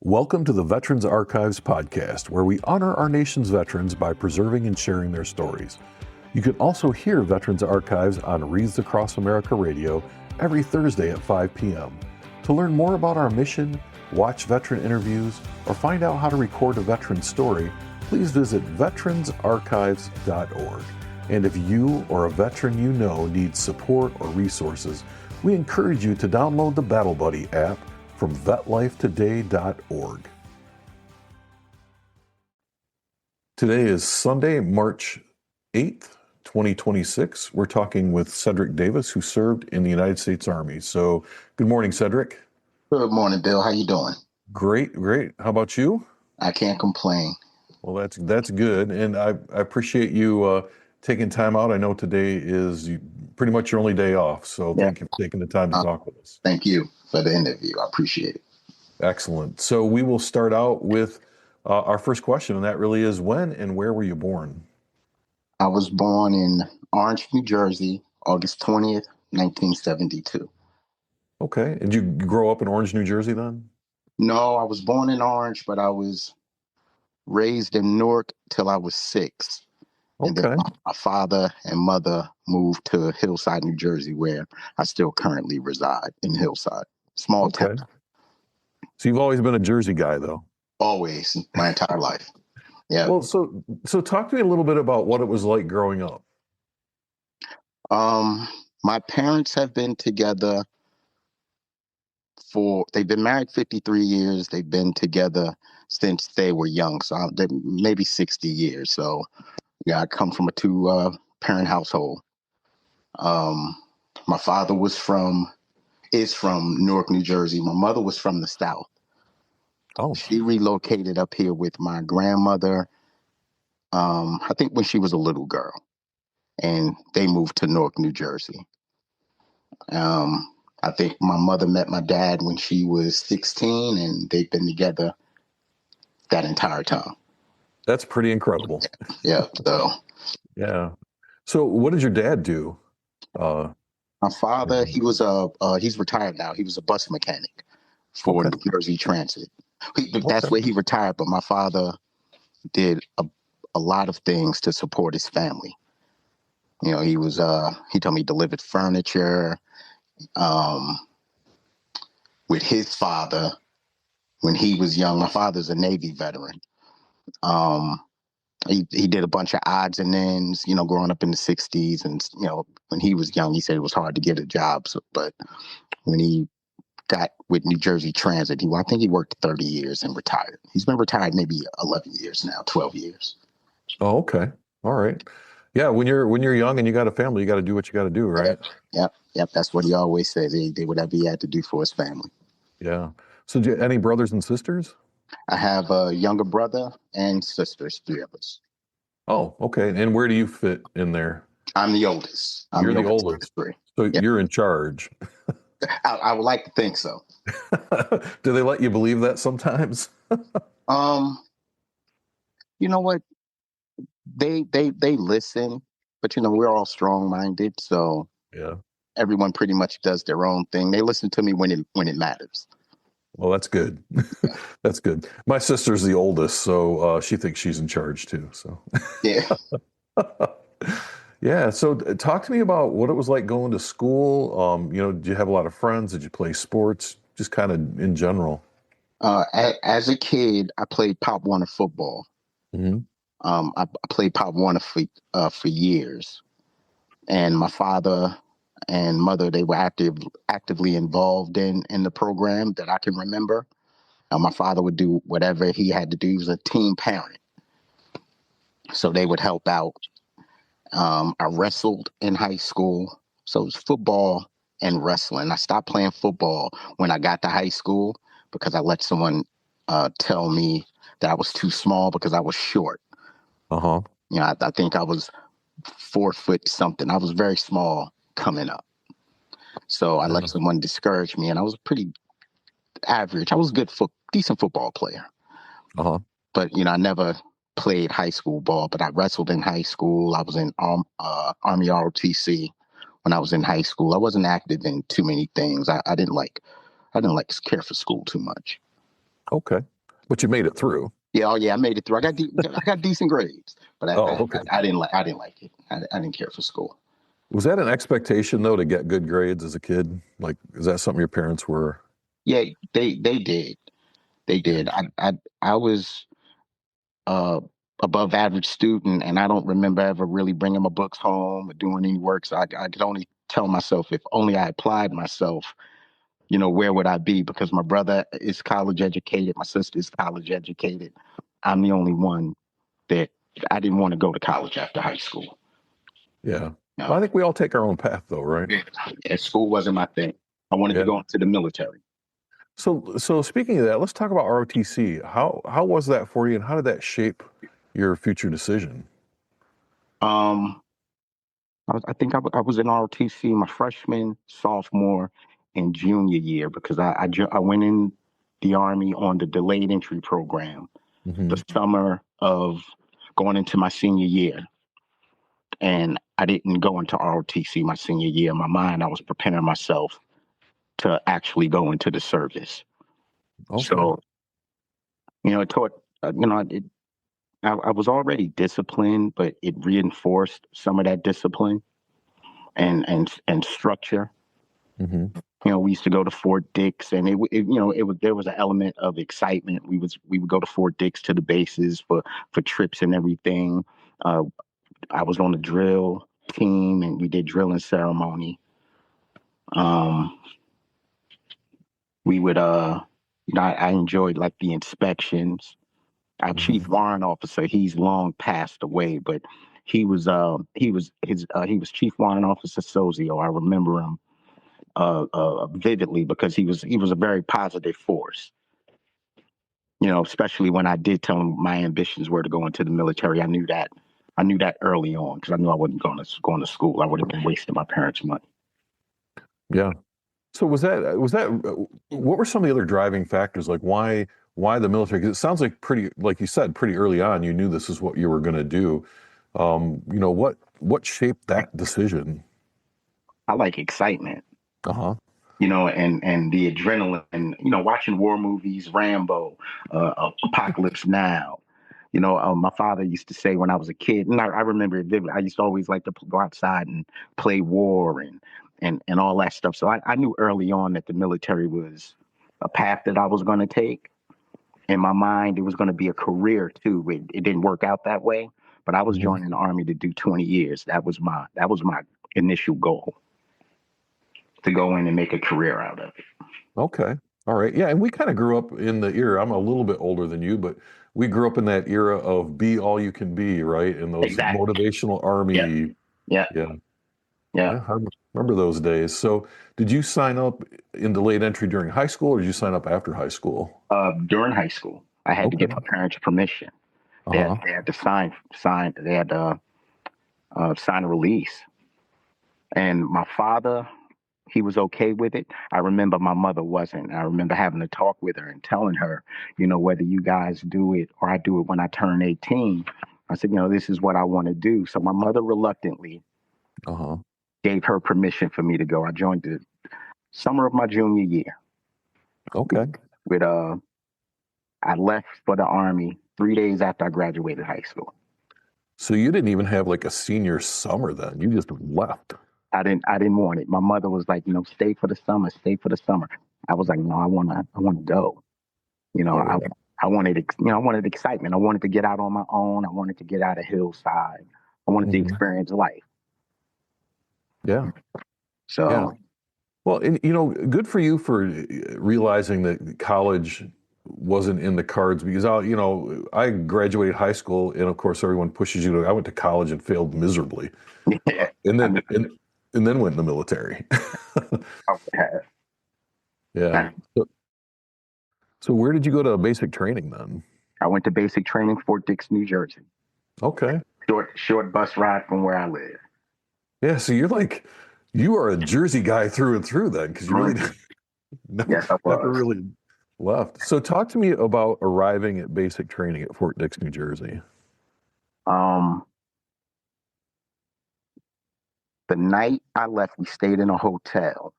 Welcome to the Veterans Archives podcast, where we honor our nation's veterans by preserving and sharing their stories. You can also hear Veterans Archives on Wreaths Across America Radio every Thursday at 5 p.m. To learn more about our mission, watch veteran interviews, or find out how to record a veteran story, please visit veteransarchives.org. And if you or a veteran you know needs support or resources, we encourage you to download the Battle Buddy app from vetlifetoday.org. Today is Sunday, March 8th, 2026. We're talking with Cedric Davis, who served in the United States Army. So good morning, Cedric. Good morning, Bill. How you doing? Great. How about you? I can't complain. Well, that's good. And I appreciate you taking time out. I know today is pretty much your only day off. So Thank you for taking the time to talk with us. Thank you for the interview. I appreciate it. Excellent. So we will start out with our first question, and that really is, when and where were you born? I was born in Orange, New Jersey, August 20th, 1972. Okay. Did you grow up in Orange, New Jersey then? No, I was born in Orange, but I was raised in Newark till I was 6. And then my father and mother moved to Hillside, New Jersey, where I still currently reside in Hillside. Small town. So you've always been a Jersey guy, though? Always, my entire life. Yeah. Well, so talk to me a little bit about what it was like growing up. My parents have been together they've been married 53 years. They've been together since they were young. So maybe 60 years. So yeah, I come from a 2-parent household. My father is from Newark, New Jersey. My mother was from the South. Oh. She relocated up here with my grandmother, I think when she was a little girl, and they moved to Newark, New Jersey. I think my mother met my dad when she was 16, and they've been together that entire time. That's pretty incredible. Yeah. Yeah. So what did your dad do? My father, he's retired now. He was a bus mechanic for New Jersey Transit. That's where he retired. But my father did a lot of things to support his family. You know, he told me he delivered furniture with his father when he was young. My father's a Navy veteran. He did a bunch of odds and ends, growing up in the 60s. And, when he was young, he said it was hard to get a job. But when he got with New Jersey Transit, I think he worked 30 years and retired. He's been retired maybe 11 years now, 12 years. Oh, okay. All right. Yeah, when you're young and you got a family, you got to do what you got to do, right? Yep. That's what he always said. He did whatever he had to do for his family. Yeah. So do you have any brothers and sisters? I have a younger brother and sisters, 3 of us. Oh, okay. And where do you fit in there? I'm the oldest. You're the oldest. So you're in charge. I would like to think so. Do they let you believe that sometimes? You know what? They listen, but we're all strong-minded, so yeah. Everyone pretty much does their own thing. They listen to me when it matters. Well, that's good. That's good. My sister's the oldest, so she thinks she's in charge too. So yeah. Yeah. So talk to me about what it was like going to school. Did you have a lot of friends? Did you play sports? Just kind of in general. As a kid, I played Pop Warner football. Mm-hmm. I played Pop Warner for years, and my father and mother, they were actively involved in the program that I can remember. My father would do whatever he had to do. He was a team parent, so they would help out. I wrestled in high school, so it was football and wrestling. I stopped playing football when I got to high school because I let someone tell me that I was too small because I was short. I think I was 4 foot something. I was very small coming up. So I let someone discourage me, and I was pretty average. I was a decent football player. But, I never played high school ball, but I wrestled in high school. I was in Army ROTC when I was in high school. I wasn't active in too many things. I didn't care for school too much. Okay. But you made it through. Yeah, oh yeah, I made it through. I got decent grades, but Okay. I didn't like it. I didn't care for school. Was that an expectation though to get good grades as a kid? Like, is that something your parents were? Yeah, they did. They Yeah. did. I was uh above average student, and I don't remember ever really bringing my books home or doing any work. So I could only tell myself if only I applied myself, where would I be? Because my brother is college educated, my sister is college educated. I'm the only one that I didn't want to go to college after high school. Yeah. Well, I No, think we all take our own path though, right? yeah, school wasn't my thing. I wanted to Yeah. go into the military. So speaking of that, let's talk about ROTC. How was that for you, and how did that shape your future decision? Um, I think I was in ROTC my freshman, sophomore, and junior year because I went in the Army on the delayed entry program Hmm. the summer of going into my senior year. And I didn't go into ROTC my senior year. In my mind, I was preparing myself to actually go into the service. Okay. So, it taught, I was already disciplined, but it reinforced some of that discipline and structure. Hmm. We used to go to Fort Dix, and there was an element of excitement. We would go to Fort Dix to the bases for trips and everything. Uh, I was on the drill team, and we did drilling ceremony. Um, we would I enjoyed like the inspections. Our chief Hmm. warrant officer, he's long passed away, but he was chief warrant officer Sozio. I remember him vividly because he was a very positive force. Especially when I did tell him my ambitions were to go into the military. I knew that early on because I knew I wasn't going to school. I would have been wasting my parents' money. Yeah. So was that what were some of the other driving factors? Like why the military? Because it sounds like pretty, like you said, pretty early on, you knew this is what you were going to do. What shaped that decision? I like excitement. Uh-huh. And the adrenaline, and watching war movies, Rambo, Apocalypse Now. My father used to say when I was a kid, and I remember it vividly. I used to always like to go outside and play war and all that stuff. So I knew early on that the military was a path that I was going to take. In my mind, it was going to be a career too. It didn't work out that way, but I was Hmm. joining the army to do 20 years. That was my initial goal, to go in and make a career out of it. Okay. All right. Yeah, and we kind of grew up in the era. I'm a little bit older than you, but we grew up in that era of be all you can be, right? And those Exactly. motivational Yeah. army. Yeah. Yeah. Yeah. Yeah, I remember those days. So, did you sign up in delayed entry during high school, or did you sign up after high school? During high school, I had to Okay. get my parents' permission. They had, Uh-huh. they had to sign. They had to sign a release. And my father, he was okay with it. I remember my mother wasn't. I remember having to talk with her and telling her, whether you guys do it or I do it when I turn 18. I said, this is what I want to do. So my mother reluctantly Uh-huh. gave her permission for me to go. I joined the summer of my junior year. Okay. With I left for the army 3 days after I graduated high school. So you didn't even have like a senior summer then. You just left. I didn't want it. My mother was like, stay for the summer, stay for the summer. I was like, no, I wanna go. You know, Oh I yeah. I wanted excitement. I wanted to get out on my own. I wanted to get out of Hillside. I wanted to Hmm. experience life. Yeah. Yeah. So Well, and good for you for realizing that college wasn't in the cards because I graduated high school and of course everyone pushes you to. I went to college and failed miserably, yeah, and I then knew and then went in the military. I would have. Yeah. I, So where did you go to basic training then? I went to basic training, Fort Dix, New Jersey. Okay. Short bus ride from where I live. Yeah. So you are a Jersey guy through and through then, because you really Mhm. never, Yes, I never was. really left. So talk to me about arriving at basic training at Fort Dix, New Jersey. Um, the night I left, we stayed in a hotel.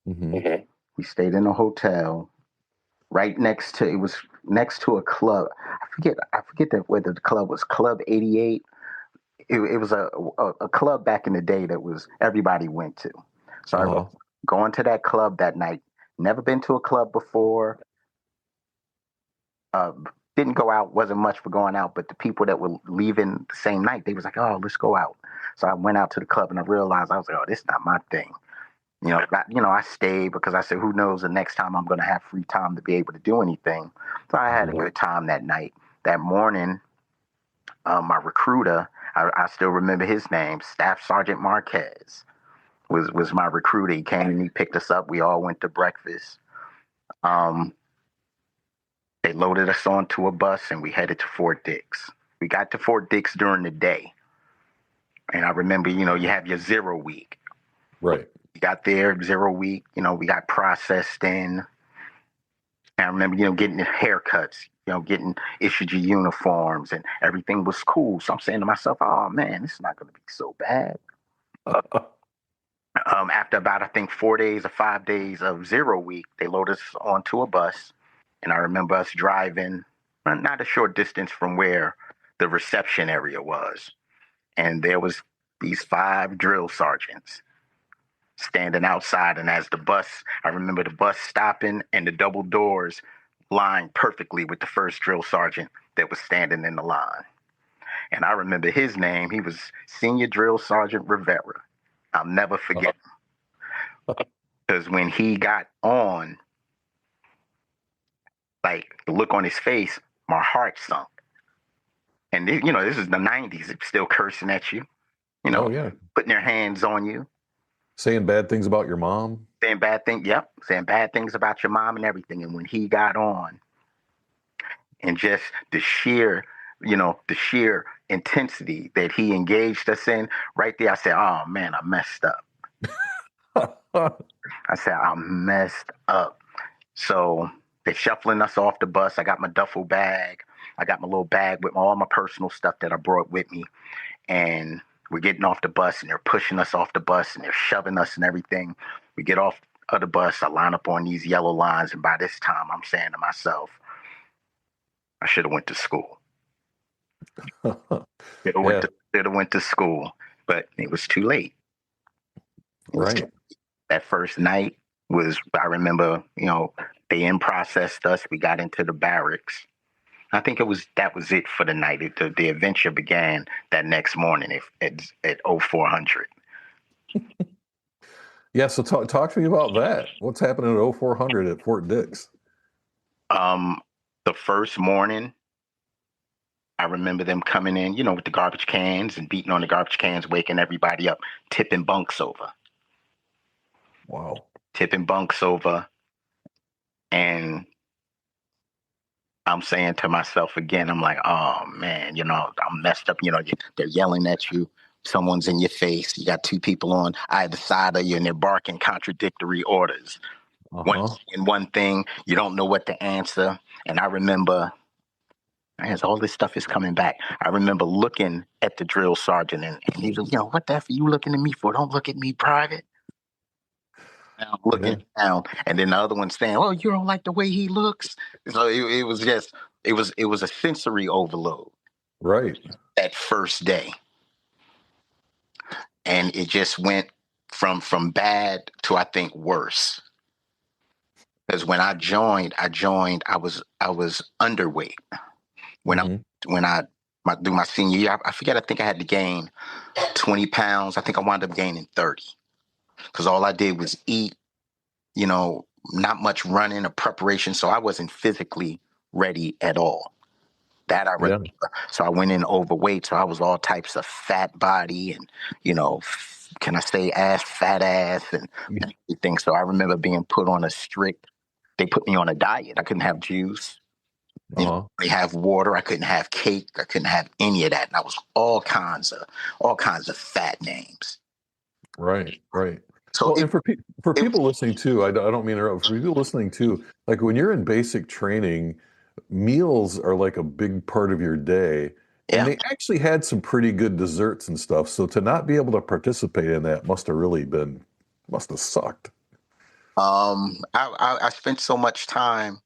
Hmm. Mhm. We stayed in a hotel right next to it was next to a club. I forget that whether the club was Club 88. It was a club back in the day that was everybody went to. So I was going to that club that night. Never been to a club before. Didn't go out, wasn't much for going out, but the people that were leaving the same night, they was like, oh, let's go out. So I went out to the club and I realized, I was like, oh, this is not my thing. I stayed because I said, who knows the next time I'm going to have free time to be able to do anything. So I had a good time that night. That morning, my recruiter, I still remember his name, Staff Sergeant Marquez, was my recruiter. He came and he picked us up. We all went to breakfast. They loaded us onto a bus and we headed to Fort Dix. We got to Fort Dix during the day. And I remember, you have your 0 week. Right. We got there 0 week, we got processed in. And I remember, getting haircuts, getting issued your uniforms and everything was cool. So I'm saying to myself, oh man, this is not going to be so bad. After about, I think 4 days or 5 days of 0 week, they loaded us onto a bus. And I remember us driving not a short distance from where the reception area was. And there was these 5 drill sergeants standing outside. And as I remember the bus stopping and the double doors lined perfectly with the first drill sergeant that was standing in the line. And I remember his name. He was Senior Drill Sergeant Rivera. I'll never forget him. Because when he got on, like the look on his face, my heart sunk. And this is the 90s. It's still cursing at you, putting their hands on you. Saying bad things about your mom? Saying bad things, yep. Saying bad things about your mom and everything. And when he got on and just the sheer intensity that he engaged us in, right there, I said, oh man, I messed up. I said, I messed up. So they're shuffling us off the bus. I got my duffel bag. I got my little bag with all my personal stuff that I brought with me. And we're getting off the bus and they're pushing us off the bus and they're shoving us and everything. We get off of the bus. I line up on these yellow lines. And by this time, I'm saying to myself, I should have went to school. Should have went to school, but it was too late. Right. That first night I remember, they in-processed us. We got into the barracks. I think that was it for the night. The adventure began that next morning at 0400. Yeah, so talk to me about that. What's happening at 0400 at Fort Dix? The first morning, I remember them coming in, with the garbage cans and beating on the garbage cans, waking everybody up, tipping bunks over. Wow. Tipping bunks over. And I'm saying to myself again, I'm like, oh man, I'm messed up. They're yelling at you. Someone's in your face. You got 2 people on either side of you and they're barking contradictory orders. One thing, you don't know what to answer. And I remember, as all this stuff is coming back, I remember looking at the drill sergeant and he was, what the F are you looking at me for? Don't look at me private. And I'm looking down, and then the other one's saying, "Oh, you don't like the way he looks." So it was just, it was a sensory overload. Right. That first day, and it just went from bad to, I think, worse. Because when I joined, I was underweight. When I do my senior year, I forget. I think I had to gain 20 pounds. I think I wound up gaining 30. Because all I did was eat, not much running or preparation. So I wasn't physically ready at all. That I remember. So I went in overweight. So I was all types of fat body and, can I say fat ass and everything. So I remember being put on they put me on a diet. I couldn't have juice. I have water. I couldn't have cake. I couldn't have any of that. And I was all kinds of fat names. Right. So, and for people listening too, I don't mean to interrupt. For people listening too, like when you're in basic training, meals are like a big part of your day, and they actually had some pretty good desserts and stuff. So to not be able to participate in that must have sucked. I spent so much time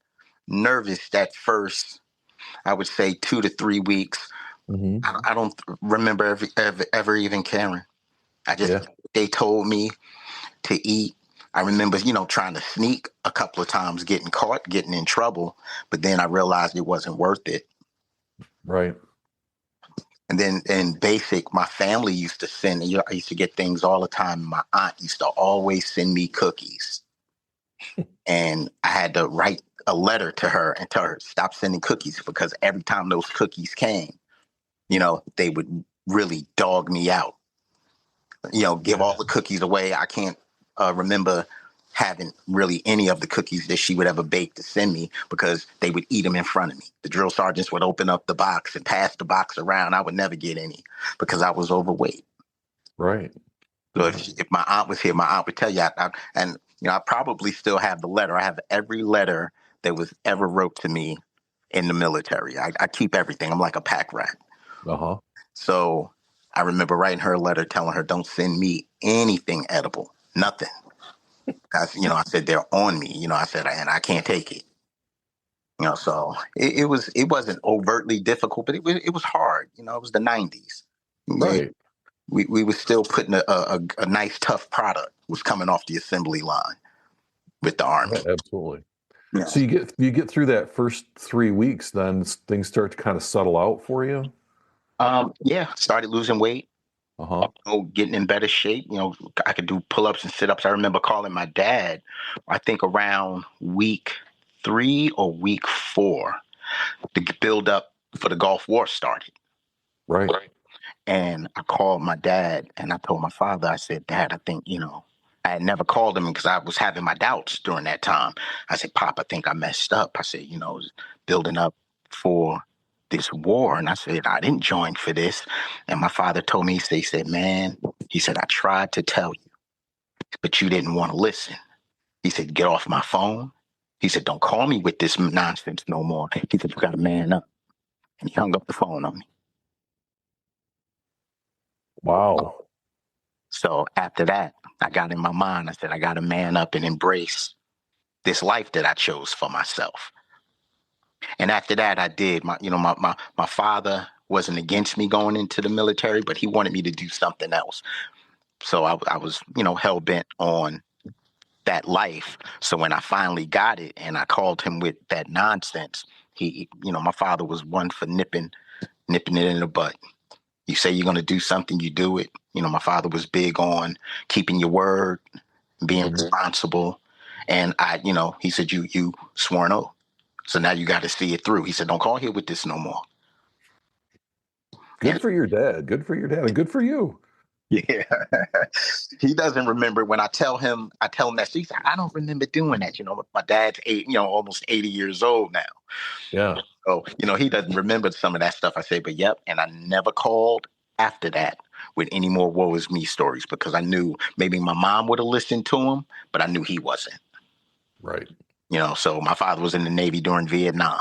nervous that first, I would say 2 to 3 weeks. I don't remember ever even caring. I just, they told me to eat. I remember, trying to sneak a couple of times, getting caught, getting in trouble, but then I realized it wasn't worth it. Right. And then in basic, my family used to send, I used to get things all the time. My aunt used to always send me cookies. And I had to write a letter to her and tell her, stop sending cookies, because every time those cookies came, they would really dog me out. Give all the cookies away. I can't remember having really any of the cookies that she would ever bake to send me, because they would eat them in front of me. The drill sergeants would open up the box and pass the box around. I would never get any because I was overweight. Right. So if my aunt was here, my aunt would tell you, I probably still have the letter. I have every letter that was ever wrote to me in the military. I keep everything. I'm like a pack rat. So I remember writing her a letter telling her, don't send me anything edible, nothing. I said, they're on me, I said, and I can't take it. So it wasn't overtly difficult, but it was hard. It was the 90s. Right. We were still putting a nice, tough product was coming off the assembly line with the Army. Yeah, absolutely. Yeah. So you get through that first 3 weeks, then things start to kind of settle out for you. Started losing weight. Getting in better shape. I could do pull-ups and sit-ups. I remember calling my dad, I think around week 3 or week 4, the build-up for the Gulf War started. Right. And I called my dad and I told my father, I said, Dad, I think, I had never called him because I was having my doubts during that time. I said, Pop, I think I messed up. I said, building up for this war. And I said, I didn't join for this. And my father told me, he said, man, he said, I tried to tell you, but you didn't want to listen. He said, get off my phone. He said, don't call me with this nonsense no more. He said, you got to man up. And he hung up the phone on me. Wow. So after that, I got in my mind, I said, I got to man up and embrace this life that I chose for myself. And after that, I did. My father wasn't against me going into the military, but he wanted me to do something else. So I was, hell bent on that life. So when I finally got it and I called him with that nonsense, my father was one for nipping it in the butt. You say you're going to do something, you do it. My father was big on keeping your word, being responsible. And he said, you swore an oath. So now you got to see it through. He said, don't call here with this no more. Good for your dad. Good for your dad. And good for you. Yeah. He doesn't remember when I tell him that. He said, I don't remember doing that. My dad's almost 80 years old now. Yeah. So, he doesn't remember some of that stuff. I say, but yep. And I never called after that with any more woe is me stories, because I knew maybe my mom would have listened to him, but I knew he wasn't. Right. So my father was in the Navy during Vietnam.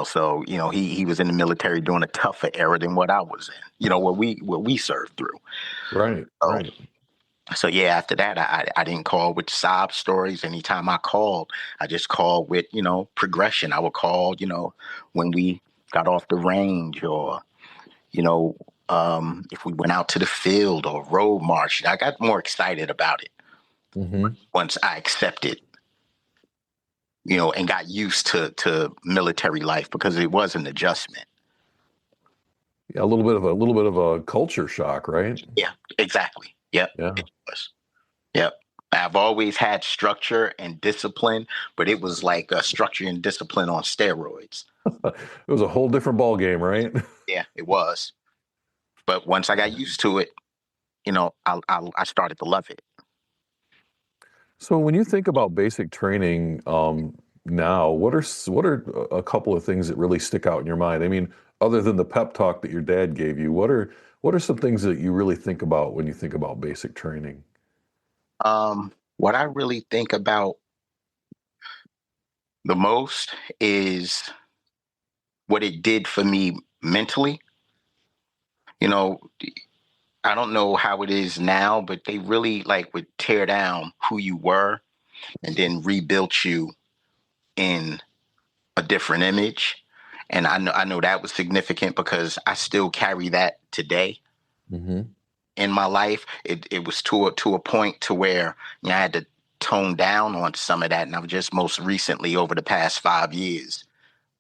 So, he was in the military during a tougher era than what I was in, what we served through. Right. Right. So yeah, after that, I didn't call with sob stories. Anytime I called, I just called with, progression. I would call, when we got off the range, or, if we went out to the field or road march. I got more excited about it once I accepted, and got used to military life, because it was an adjustment. Yeah, a little bit of a culture shock, right? Yeah, exactly. Yep. Yeah. It was. Yep. I've always had structure and discipline, but it was like a structure and discipline on steroids. It was a whole different ball game, right? Yeah, it was. But once I got used to it, I started to love it. So when you think about basic training now, what are a couple of things that really stick out in your mind? I mean, other than the pep talk that your dad gave you, what are some things that you really think about when you think about basic training? What I really think about the most is what it did for me mentally. I don't know how it is now, but they really would tear down who you were and then rebuild you in a different image. And I know that was significant because I still carry that today in my life. It was to a point to where I had to tone down on some of that. And I've just most recently, over the past 5 years,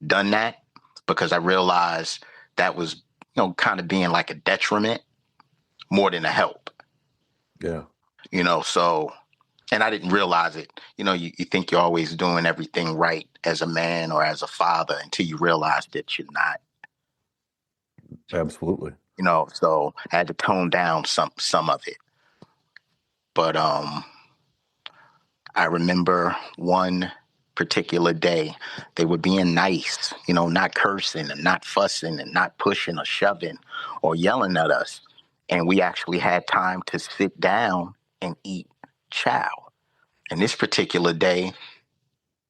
done that because I realized that was, kind of being like a detriment more than a help. Yeah. So, and I didn't realize it. You think you're always doing everything right as a man or as a father until you realize that you're not. Absolutely. So I had to tone down some of it. But I remember one particular day, they were being nice, not cursing and not fussing and not pushing or shoving or yelling at us. And we actually had time to sit down and eat chow. And this particular day,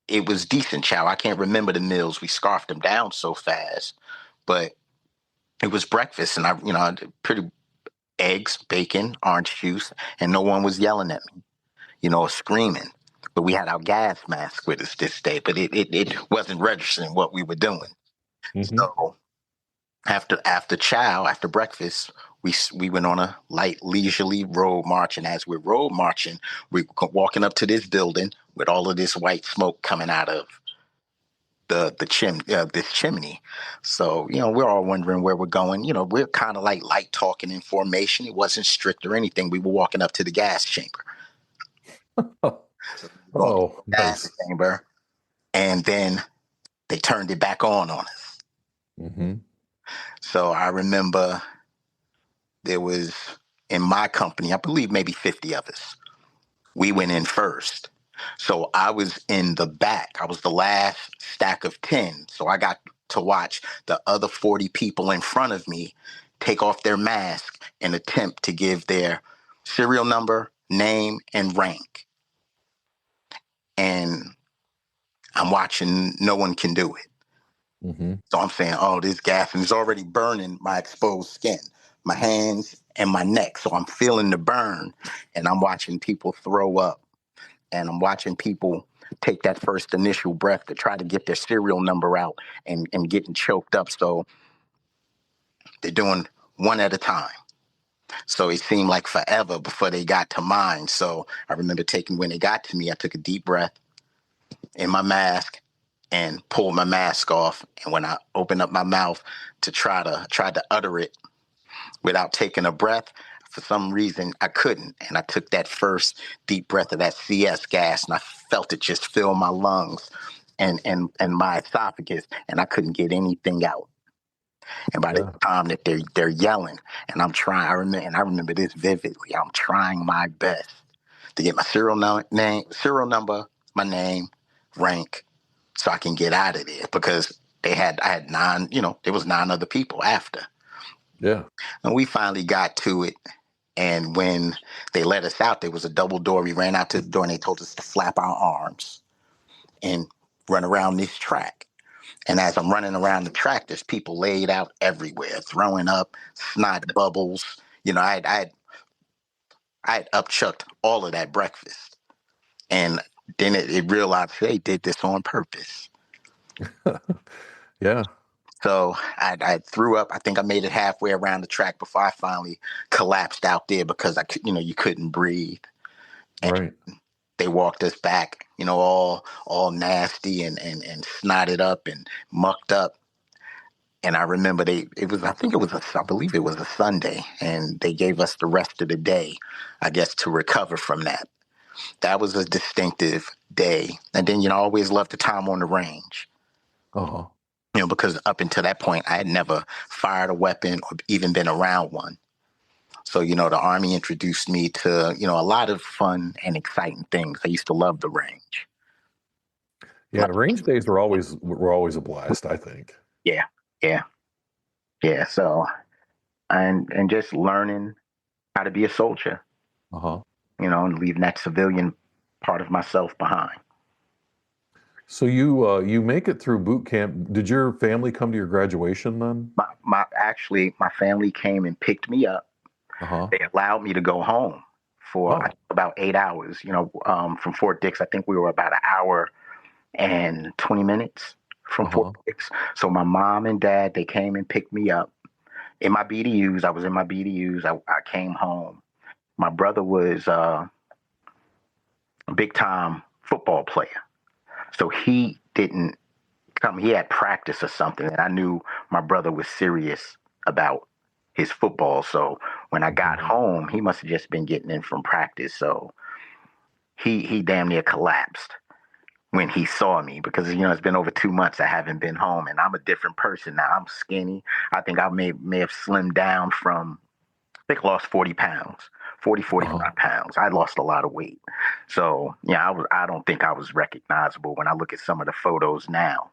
it was decent chow. I can't remember the meals. We scarfed them down so fast, but it was breakfast, and I pretty eggs, bacon, orange juice, and no one was yelling at me, or screaming. But we had our gas mask with us this day, but it wasn't registering what we were doing. So after chow, after breakfast, we went on a light, leisurely road march, and as we're road marching, we're walking up to this building with all of this white smoke coming out of this chimney. So, we're all wondering where we're going. We're kind of like light talking in formation. It wasn't strict or anything. We were walking up to the gas chamber. Nice. Chamber, and then they turned it back on us. So I remember there was, in my company, I believe maybe 50 of us. We went in first. So I was in the back. I was the last stack of 10. So I got to watch the other 40 people in front of me take off their mask and attempt to give their serial number, name, and rank. And I'm watching, no one can do it. So I'm saying, oh, this gas is already burning my exposed skin, my hands and my neck. So I'm feeling the burn, and I'm watching people throw up, and I'm watching people take that first initial breath to try to get their serial number out and getting choked up. So they're doing one at a time. So it seemed like forever before they got to mine. So I remember when they got to me, I took a deep breath in my mask and pulled my mask off. And when I opened up my mouth to try to utter it without taking a breath, for some reason I couldn't. And I took that first deep breath of that CS gas, and I felt it just fill my lungs and my esophagus, and I couldn't get anything out. And by the time that they're yelling, and I'm trying, I remember this vividly. I'm trying my best to get my serial number, my name, rank, so I can get out of there, because I had 9, there was 9 other people after. Yeah. And we finally got to it. And when they let us out, there was a double door. We ran out to the door, and they told us to flap our arms and run around this track. And as I'm running around the track, there's people laid out everywhere, throwing up, snot bubbles. I had upchucked all of that breakfast. And then it realized they did this on purpose. Yeah. So I threw up. I think I made it halfway around the track before I finally collapsed out there, because you couldn't breathe. And right. They walked us back, all nasty and snotted up and mucked up. And I remember I believe it was a Sunday, and they gave us the rest of the day, I guess, to recover from that. That was a distinctive day. And then, I always loved the time on the range. Because up until that point, I had never fired a weapon or even been around one. So, the Army introduced me to, a lot of fun and exciting things. I used to love the range. Yeah, range days were always a blast, I think. Yeah. So, and just learning how to be a soldier, and leaving that civilian part of myself behind. So you make it through boot camp. Did your family come to your graduation then? My family came and picked me up. They allowed me to go home for about 8 hours. From Fort Dix, I think we were about an hour and 20 minutes from Fort Dix. So my mom and dad, they came and picked me up in my BDUs. I was in my BDUs. I came home. My brother was a big time football player. So he didn't come. He had practice or something. And I knew my brother was serious about his football. So when I got home, he must have just been getting in from practice. So he damn near collapsed when he saw me because, it's been over 2 months I haven't been home, and I'm a different person now. I'm skinny. I think I may have slimmed down from, I think I lost 40 pounds, 45 pounds. I lost a lot of weight. So, I don't think I was recognizable when I look at some of the photos now.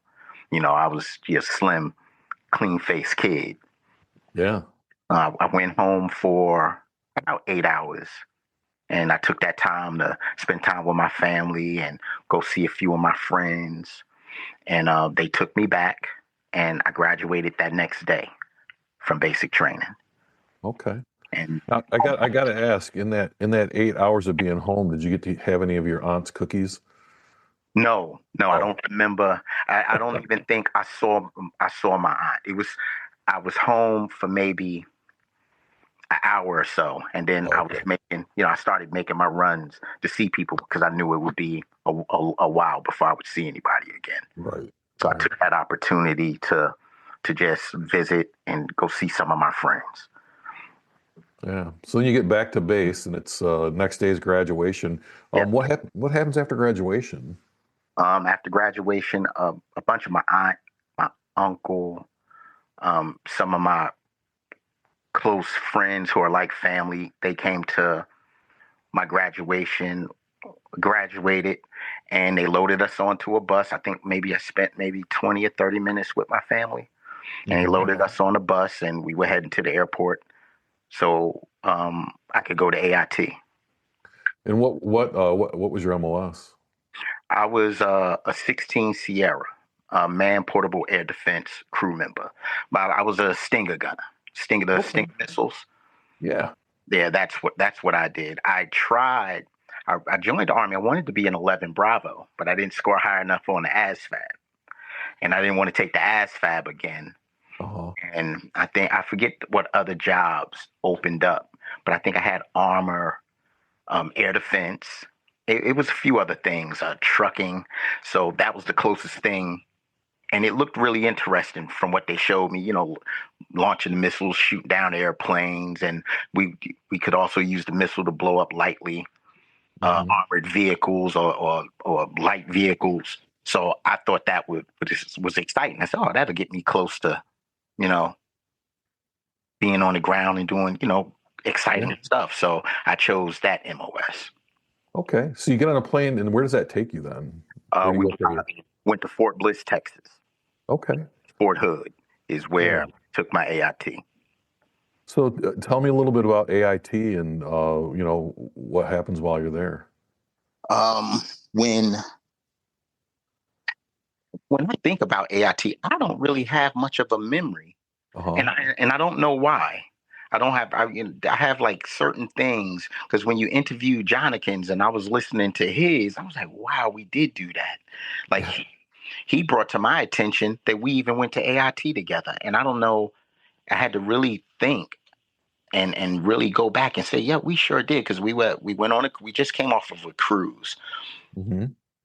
I was just slim, clean-faced kid. Yeah. I went home for about 8 hours. And I took that time to spend time with my family and go see a few of my friends. And they took me back, and I graduated that next day from basic training. Okay. And now, I got to ask, in that 8 hours of being home, did you get to have any of your aunt's cookies? No, I don't remember. I don't even think I saw my aunt. I was home for maybe an hour or so, and then I was making, I started making my runs to see people because I knew it would be a while before I would see anybody again. Right. So I took that opportunity to just visit and go see some of my friends. Yeah. So then you get back to base, and it's next day's graduation. What happens after graduation? After graduation, a bunch of my aunt, my uncle, some of my close friends who are like family, they came to my graduation, graduated, and they loaded us onto a bus. I think I spent 20 or 30 minutes with my family, and they loaded us on a bus, and we were heading to the airport so I could go to AIT. And what was your MOS? I was a 16 Sierra, man portable air defense crew member. But I was a Stinger gunner, Stinger missiles. Yeah. Yeah, that's what I did. I joined the Army. I wanted to be an 11 Bravo, but I didn't score high enough on the ASFAB. And I didn't want to take the ASFAB again. And I forget what other jobs opened up, but I think I had armor, air defense. It was a few other things, trucking. So that was the closest thing. And it looked really interesting from what they showed me, launching missiles, shooting down airplanes. And we could also use the missile to blow up lightly armored vehicles or light vehicles. So I thought that was exciting. I said, that'll get me close to, being on the ground and doing, exciting stuff. So I chose that MOS. Okay. So you get on a plane, and where does that take you then? We went to Fort Bliss, Texas. Okay. Fort Hood is where I took my AIT. So tell me a little bit about AIT and, what happens while you're there. When I think about AIT, I don't really have much of a memory. And I don't know why. I have like certain things, because when you interview Johnnikins and I was listening to his, I was like, wow, we did do that. Like he brought to my attention that we even went to AIT together. And I don't know, I had to really think and really go back and say, yeah, we sure did. Because we just came off of a cruise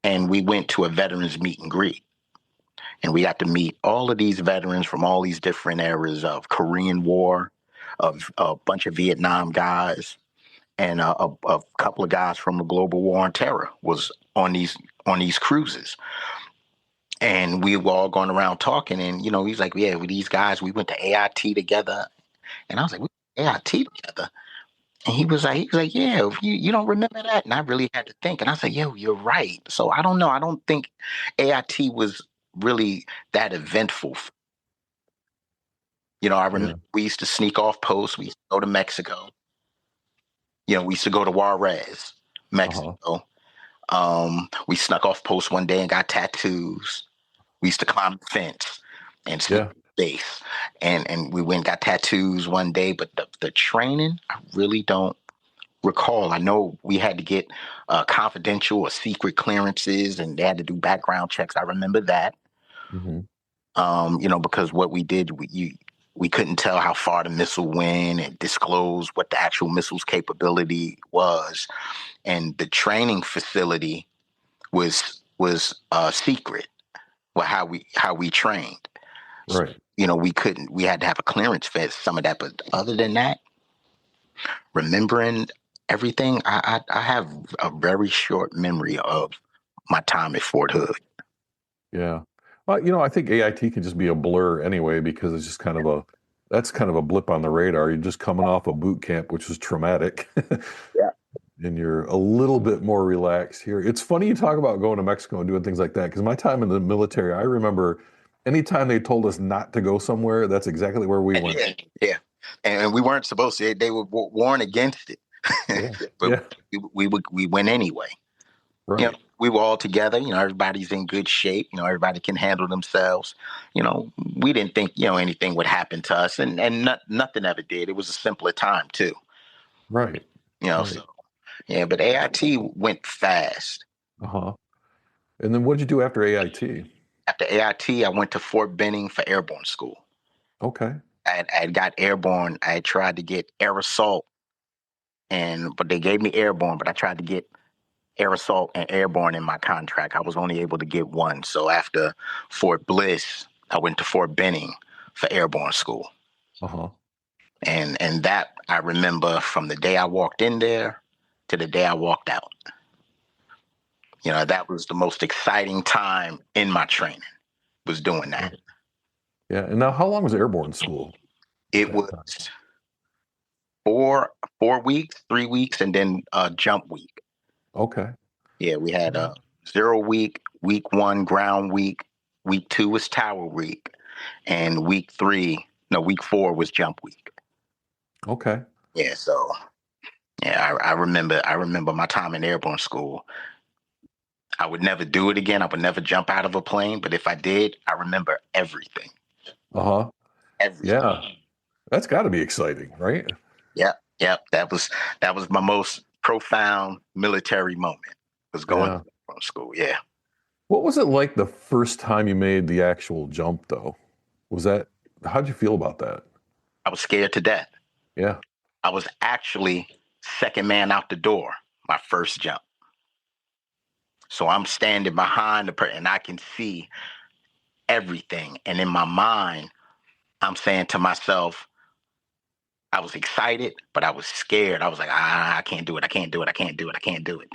and we went to a veterans meet and greet. And we got to meet all of these veterans from all these different eras of Korean War, of a bunch of Vietnam guys, and a couple of guys from the Global War on Terror was on these cruises. And we were all going around talking, and he's like, yeah, with these guys, we went to AIT together. And I was like, we went to AIT together. And he was like, yeah, you don't remember that? And I really had to think. And I said, yo, you're right. So I don't know. I don't think AIT was really that eventful. I remember we used to sneak off posts. We used to go to Mexico. We used to go to Juarez, Mexico. We snuck off posts one day and got tattoos. We used to climb the fence and sneak base. And we went and got tattoos one day. But the training, I really don't recall. I know we had to get confidential or secret clearances, and they had to do background checks. I remember that. Mm-hmm. Because what we did, we couldn't tell how far the missile went and disclose what the actual missile's capability was. And the training facility was secret. Well, how we trained. Right. We had to have a clearance for some of that. But other than that, remembering everything, I have a very short memory of my time at Fort Hood. Yeah. Well, I think AIT can just be a blur anyway, because it's just that's kind of a blip on the radar. You're just coming off a boot camp, which was traumatic. Yeah. And you're a little bit more relaxed here. It's funny you talk about going to Mexico and doing things like that, because my time in the military, I remember anytime they told us not to go somewhere, that's exactly where we went. Yeah. And we weren't supposed to. They were warned against it. Yeah. But we went anyway. Right. We were all together. Everybody's in good shape. Everybody can handle themselves. We didn't think anything would happen to us, and nothing ever did. It was a simpler time too. Right. Right. So yeah. But AIT went fast. Uh-huh. And then what did you do after AIT? After AIT, I went to Fort Benning for airborne school. Okay. I had got airborne. I had tried to get air assault, but they gave me airborne. But I tried to get air assault and airborne in my contract. I was only able to get one. So after Fort Bliss, I went to Fort Benning for airborne school. Uh-huh. And that I remember from the day I walked in there to the day I walked out. That was the most exciting time in my training, was doing that. Yeah. And now how long was airborne school? It was 4 weeks, 3 weeks, and then jump week. Okay. Yeah, we had 0 week, week 1 ground week, week 2 was tower week, and week 4 was jump week. Okay. Yeah, so yeah, I remember my time in airborne school. I would never do it again. I would never jump out of a plane, but if I did, I remember everything. Uh-huh. Everything. Yeah. That's got to be exciting, right? Yep. That was my most profound military moment. Was going to school. Yeah. What was it like the first time you made the actual jump, though? How'd you feel about that? I was scared to death. Yeah. I was actually second man out the door, my first jump. So I'm standing behind the person and I can see everything. And in my mind, I'm saying to myself, I was excited, but I was scared. I was like, I can't do it. I can't do it. I can't do it. I can't do it.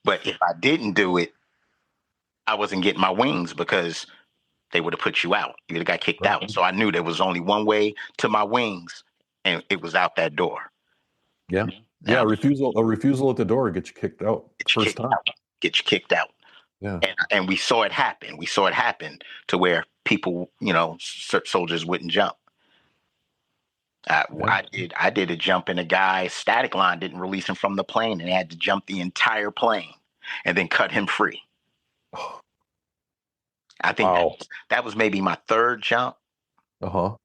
But if I didn't do it, I wasn't getting my wings because they would have put you out. You would have got kicked out. So I knew there was only one way to my wings, and it was out that door. Yeah. Yeah. A refusal at the door gets you kicked out first time. Get you kicked out. Yeah. And we saw it happen. We saw it happen to where people, soldiers wouldn't jump. I did a jump and a guy's static line didn't release him from the plane, and they had to jump the entire plane and then cut him free. I think that was maybe my third jump. Uh-huh.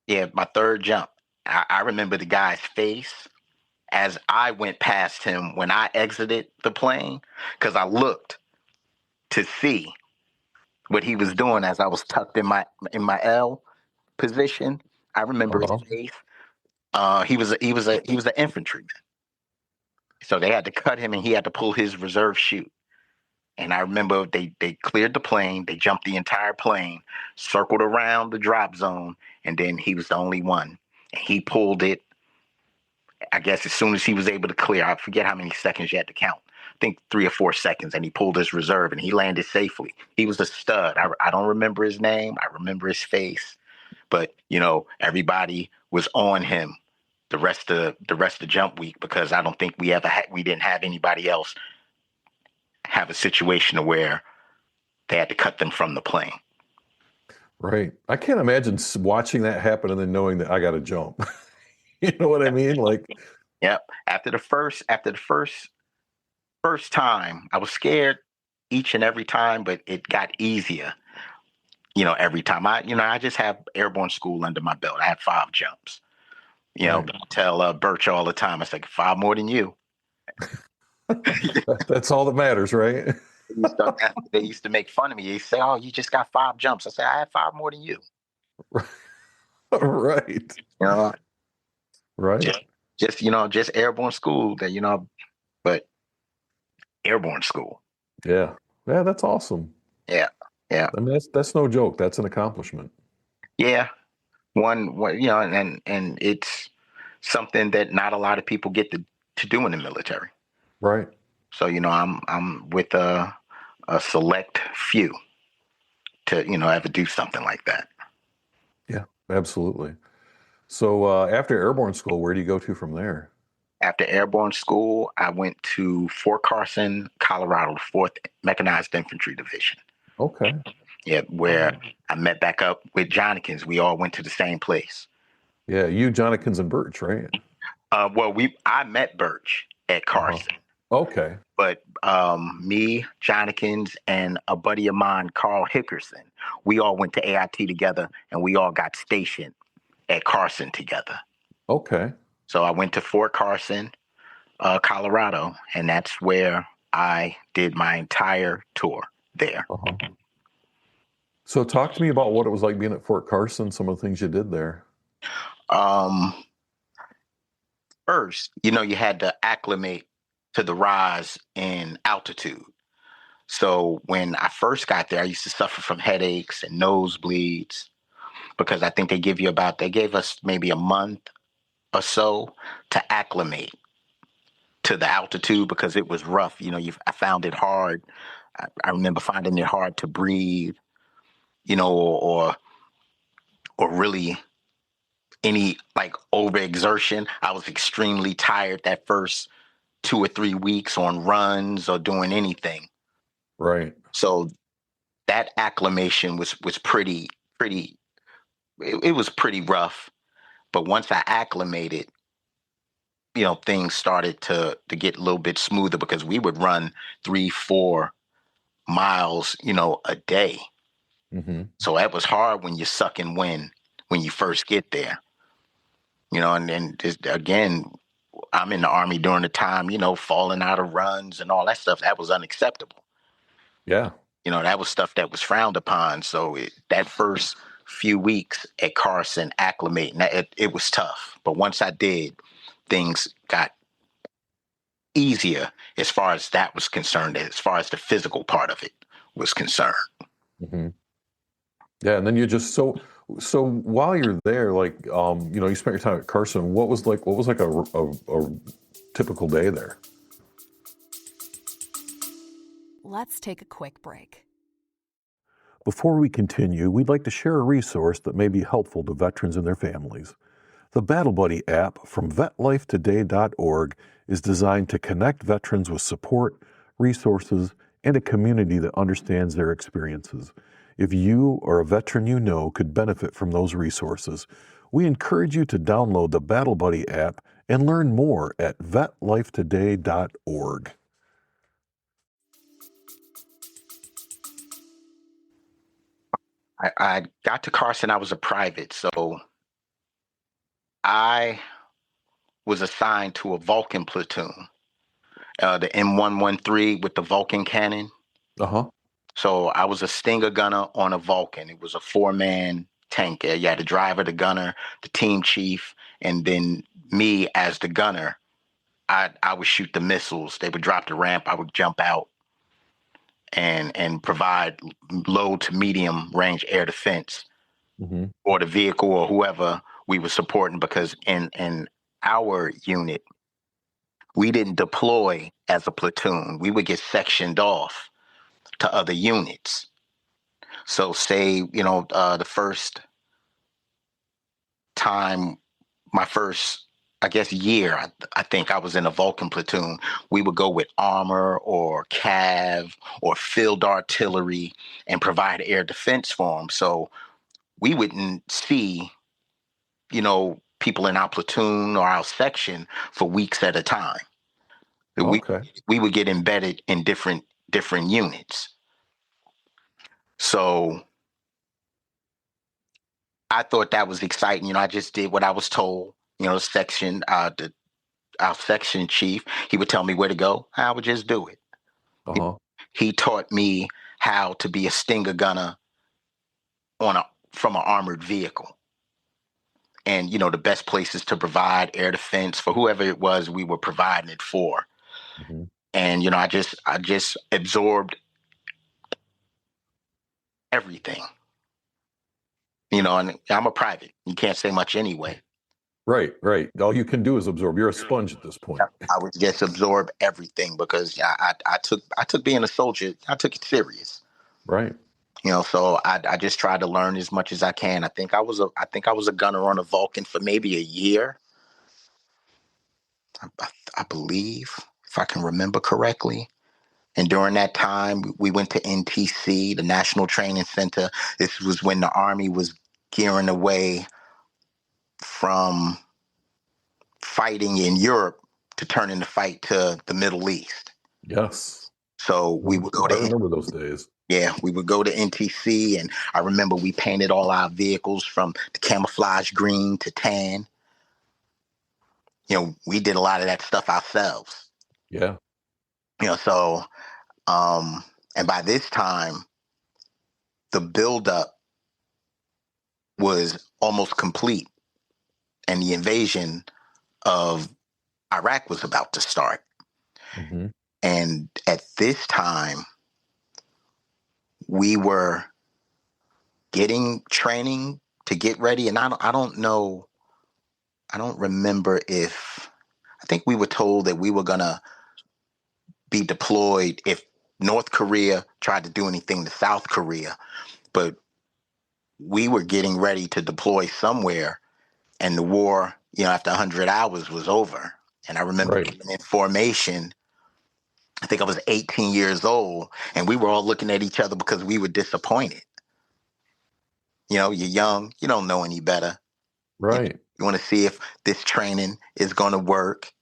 Yeah, my third jump. I remember the guy's face as I went past him when I exited the plane, because I looked to see what he was doing as I was tucked in my L position. I remember his face. He was an infantryman, so they had to cut him, and he had to pull his reserve chute. And I remember they cleared the plane, they jumped the entire plane, circled around the drop zone, and then he was the only one. And he pulled it, I guess, as soon as he was able to clear. I forget how many seconds you had to count. I think 3 or 4 seconds, and he pulled his reserve, and he landed safely. He was a stud. I don't remember his name. I remember his face. But, everybody was on him the rest of jump week, because I don't think we didn't have anybody else have a situation where they had to cut them from the plane. Right. I can't imagine watching that happen and then knowing that I got to jump. You know what I mean? Like, yep. After the first time, I was scared each and every time, but it got easier. Every time I just have airborne school under my belt. I had 5 jumps. I tell Birch all the time, I say 5 more than you. That's all that matters, right? They used to make fun of me. They say, "Oh, you just got 5 jumps." I said, "I had 5 more than you." Right. You know, Right. just airborne school but airborne school. Yeah. Yeah, that's awesome. Yeah, yeah, I mean, that's no joke. That's an accomplishment. yeah. One, and it's something that not a lot of people get to do in the military. Right. So I'm with a select few to ever do something like that. Yeah, absolutely. So after airborne school, where do you go to from there? After airborne school, I went to Fort Carson, Colorado, 4th Mechanized Infantry Division. Okay. Yeah, where I met back up with Johnnikins. We all went to the same place. Yeah, you, Johnnikins, and Birch, right? I met Birch at Carson. Okay. But me, Johnnikins, and a buddy of mine, Carl Hickerson, we all went to AIT together, and we all got stationed at Carson together. Okay. So I went to Fort Carson, Colorado, and that's where I did my entire tour there. So talk to me about what it was like being at Fort Carson, some of the things you did there. First, you had to acclimate to the rise in altitude. So when I first got there, I used to suffer from headaches and nosebleeds because I think they gave us maybe a month or so to acclimate to the altitude because it was rough. I found it hard. I remember finding it hard to breathe, or really any like overexertion. I was extremely tired that first 2 or 3 weeks on runs or doing anything. Right. So that acclimation was pretty. It was pretty rough, but once I acclimated, things started to get a little bit smoother because we would run 3-4 miles, a day. So that was hard when you're sucking wind when you first get there. And then again, I'm in the Army during the time, falling out of runs and all that stuff. That was unacceptable. Yeah. That was stuff that was frowned upon. So that first few weeks at Carson acclimating, it was tough. But once I did, things got easier as far as that was concerned, as far as the physical part of it was concerned. Yeah, and then you just so while you're there, like you spent your time at Carson. What was like a typical day there? Let's take a quick break. Before we continue, we'd like to share a resource that may be helpful to veterans and their families. The Battle Buddy app from vetlifetoday.org is designed to connect veterans with support, resources, and a community that understands their experiences. If you or a veteran you know could benefit from those resources, we encourage you to download the Battle Buddy app and learn more at vetlifetoday.org. I got to Carson, I was a private, so I was assigned to a Vulcan platoon, the M113 with the Vulcan cannon. So I was a Stinger gunner on a Vulcan. It was a 4-man tank. You had the driver, the gunner, the team chief, and then me as the gunner. I would shoot the missiles. They would drop the ramp. I would jump out and provide low to medium range air defense or the vehicle or whoever we were supporting, because in our unit, we didn't deploy as a platoon. We would get sectioned off to other units. So say, the first time, my first, I guess, year, I think I was in a Vulcan platoon, we would go with armor or cav or field artillery and provide air defense for them. So we wouldn't see, people in our platoon or our section for weeks at a time. We would get embedded in different units. So I thought that was exciting. I just did what I was told. Our section chief, he would tell me where to go. I would just do it. he taught me how to be a stinger gunner from an armored vehicle. And, the best places to provide air defense for whoever it was we were providing it for. Mm-hmm. And, I just absorbed everything. And I'm a private. You can't say much anyway. Right. All you can do is absorb. You're a sponge at this point. I would just absorb everything because I took being a soldier, I took it serious. Right. So I just tried to learn as much as I can. I think I was a gunner on a Vulcan for maybe a year. I believe, if I can remember correctly. And during that time, we went to NTC, the National Training Center. This was when the Army was gearing away from fighting in Europe to turning the fight to the Middle East. Yes. So we would go to. I remember those days. Yeah, we would go to NTC, and I remember we painted all our vehicles from the camouflage green to tan. We did a lot of that stuff ourselves. Yeah. So, and by this time, the buildup was almost complete, and the invasion of Iraq was about to start. Mm-hmm. And at this time, we were getting training to get ready, and I don't know. I don't remember I think we were told that we were going to be deployed if North Korea tried to do anything to South Korea, but we were getting ready to deploy somewhere, and the war, after 100 hours was over. And I remember being in formation. I think I was 18 years old, and we were all looking at each other because we were disappointed. You're young, you don't know any better. Right. You want to see if this training is going to work.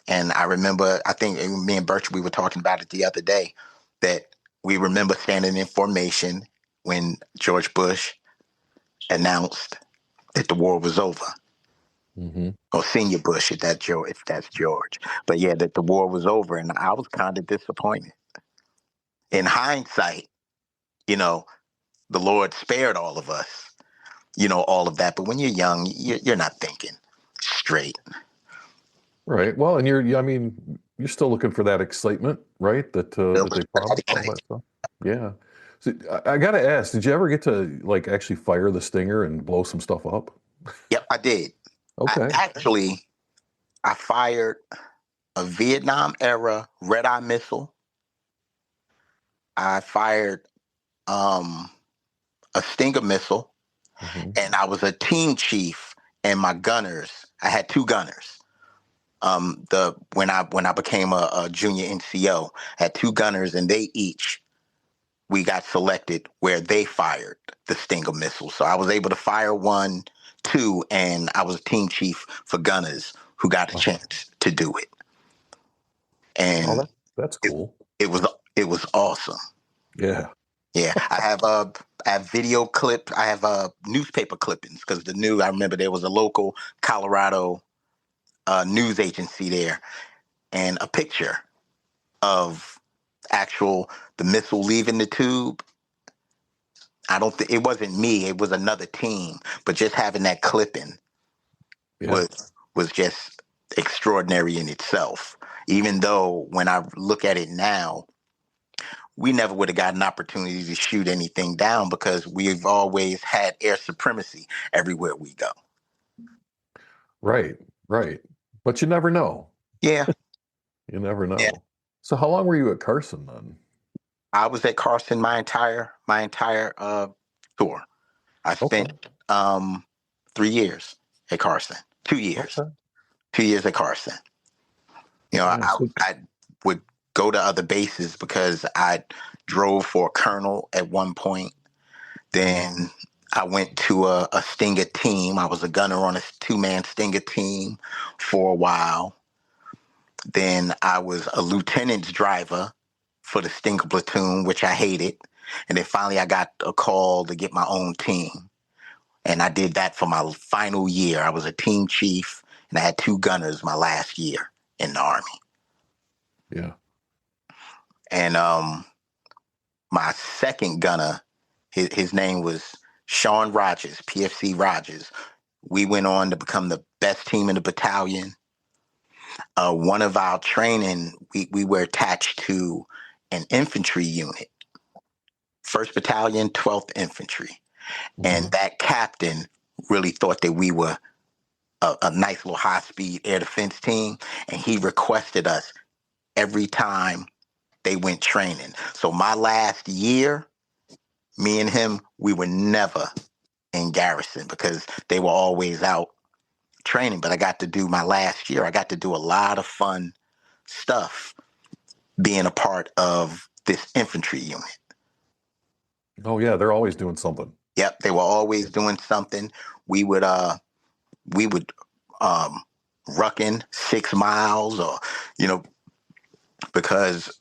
And I remember, I think me and Birch, we were talking about it the other day, that we remember standing in formation when George Bush announced that the war was over. Mm-hmm. Or Senior Bush, if that's George. But yeah, that the war was over, and I was kind of disappointed. In hindsight, the Lord spared all of us, all of that. But when you're young, you're not thinking straight. Right. Well, and you're still looking for that excitement, right? That they promised all that stuff. Yeah. So I got to ask, did you ever get to actually fire the Stinger and blow some stuff up? Yep, I did. Okay. I fired a Vietnam era red-eye missile. I fired a Stinger missile, Mm-hmm. and I was a team chief. And my gunners, I had two gunners. When I became a junior NCO, I had two gunners, and we got selected where they fired the Stinger missile. So I was able to fire 1, 2, and I was team chief for gunners who got a chance to do it. And that's cool. It was awesome. Yeah. Yeah, I have video clip. I have newspaper clippings because I remember there was a local Colorado news agency there, and a picture of the missile leaving the tube. I don't think it wasn't me. It was another team, but just having that clipping was just extraordinary in itself. Even though when I look at it now, we never would have got an opportunity to shoot anything down because we've always had air supremacy everywhere we go. Right. But you never know. Yeah. You never know. Yeah. So how long were you at Carson then? I was at Carson my entire tour. I spent 3 years at Carson. 2 years. Okay. 2 years at Carson. I would go to other bases because I drove for a colonel at one point. Then I went to a Stinger team. I was a gunner on a 2-man Stinger team for a while. Then I was a lieutenant's driver for the Stinger platoon, which I hated. And then finally I got a call to get my own team. And I did that for my final year. I was a team chief, and I had 2 gunners my last year in the Army. Yeah. And my second gunner, his name was Sean Rogers, PFC Rogers. We went on to become the best team in the battalion. One of our training, we were attached to an infantry unit, 1st Battalion, 12th Infantry. And that captain really thought that we were a nice little high-speed air defense team. And he requested us every time they went training. So my last year, me and him, we were never in garrison because they were always out training. But I got to do my last year. I got to do a lot of fun stuff being a part of this infantry unit. Oh yeah, they're always doing something. Yep, they were always doing something. We would rucking 6 miles, or because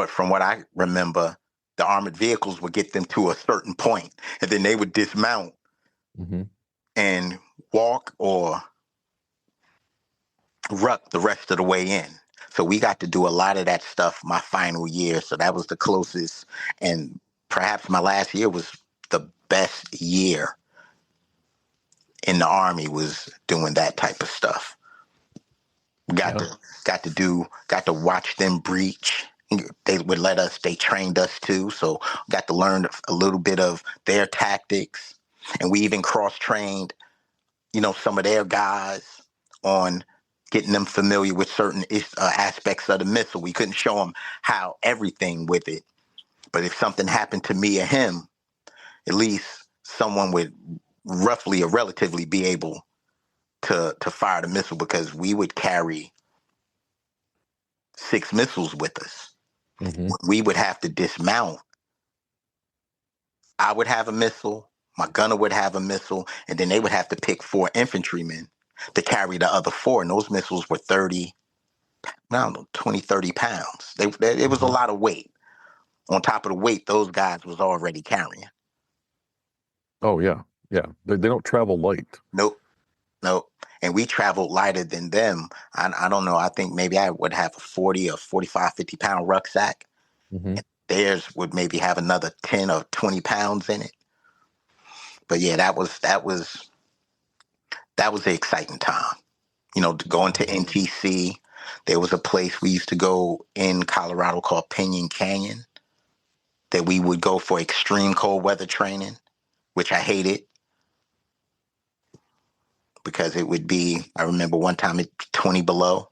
from what I remember, the armored vehicles would get them to a certain point, and then they would dismount and walk or ruck the rest of the way in. So we got to do a lot of that stuff my final year. So that was the closest, and perhaps my last year was the best year in the Army, was doing that type of stuff. Got to watch them breach. They would let us, they trained us too. So got to learn a little bit of their tactics. And we even cross-trained, some of their guys on getting them familiar with certain aspects of the missile. We couldn't show them how everything with it. But if something happened to me or him, at least someone would roughly or relatively be able to fire the missile, because we would carry 6 missiles with us. We would have to dismount. I would have a missile, my gunner would have a missile, and then they would have to pick 4 infantrymen to carry the other 4. And those missiles were 30, I don't know, 20, 30 pounds. It was a lot of weight. On top of the weight, those guys was already carrying. Oh, yeah. Yeah. They don't travel light. Nope. And we traveled lighter than them. I don't know. I think maybe I would have a 40 or 45, 50 pound rucksack. And theirs would maybe have another 10 or 20 pounds in it. But yeah, that was the exciting time. Going to NTC. There was a place we used to go in Colorado called Pinyon Canyon that we would go for extreme cold weather training, which I hated because it would be, I remember one time it 20 below.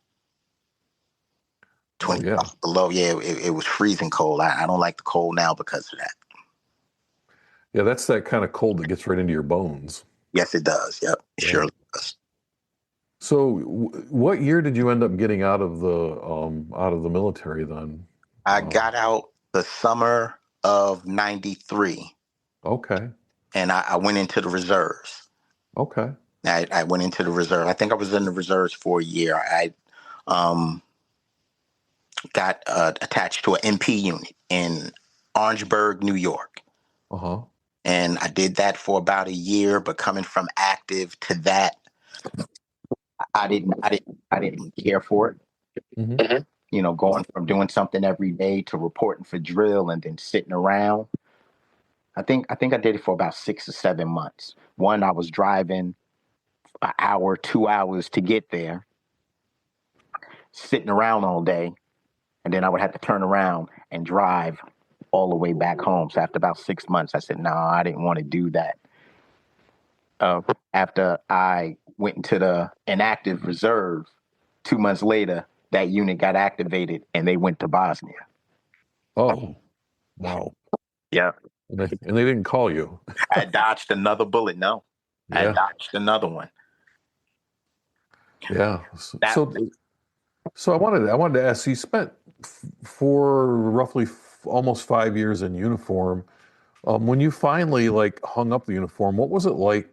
20 below. Yeah, it was freezing cold. I don't like the cold now because of that. Yeah, that's that kind of cold that gets right into your bones. Yes, it does. Yep, it surely does. So, what year did you end up getting out of the military then? I got out the summer of '93. Okay. And I went into the reserves. Okay. I went into the reserve. I think I was in the reserves for a year. I got attached to an MP unit in Orangeburg, New York. And I did that for about a year. But coming from active to that, I didn't care for it. Going from doing something every day to reporting for drill and then sitting around. I think I did it for about 6 or 7 months. One, I was driving an hour, 2 hours to get there, sitting around all day, and then I would have to turn around and drive all the way back home. So after about 6 months, I said, no, I didn't want to do that. After I went into the inactive reserve, 2 months later, that unit got activated and they went to Bosnia. Oh, wow. Yeah. And they didn't call you. I dodged another bullet. No, I dodged another one. Yeah. So I wanted to ask, you spent for roughly almost 5 years in uniform. When you finally hung up the uniform, what was it like,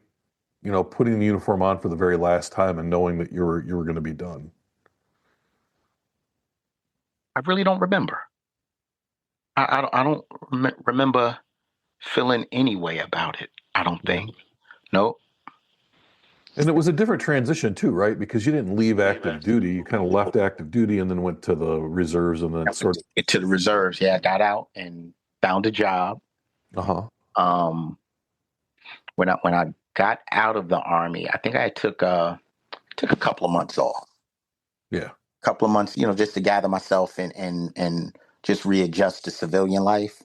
putting the uniform on for the very last time and knowing that you were going to be done? I really don't remember. I don't remember feeling any way about it. I don't think. No. And it was a different transition too, right? Because you didn't leave active duty. You kind of left active duty and then went to the reserves and then sort of. Get to the reserves. Yeah, I got out and found a job. Uh-huh. When I got out of the Army, I think I took a couple of months off. Yeah. A couple of months, just to gather myself and just readjust to civilian life.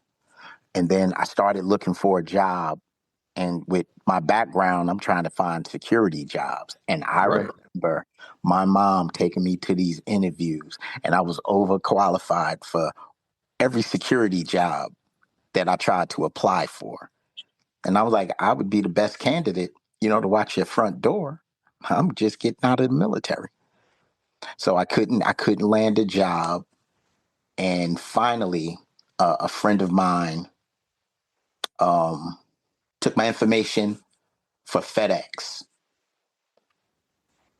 And then I started looking for a job. And with my background, I'm trying to find security jobs. And I Right. remember my mom taking me to these interviews, and I was overqualified for every security job that I tried to apply for. And I was like, I would be the best candidate, to watch your front door. I'm just getting out of the military. So I couldn't land a job. And finally, a friend of mine um, took my information for FedEx.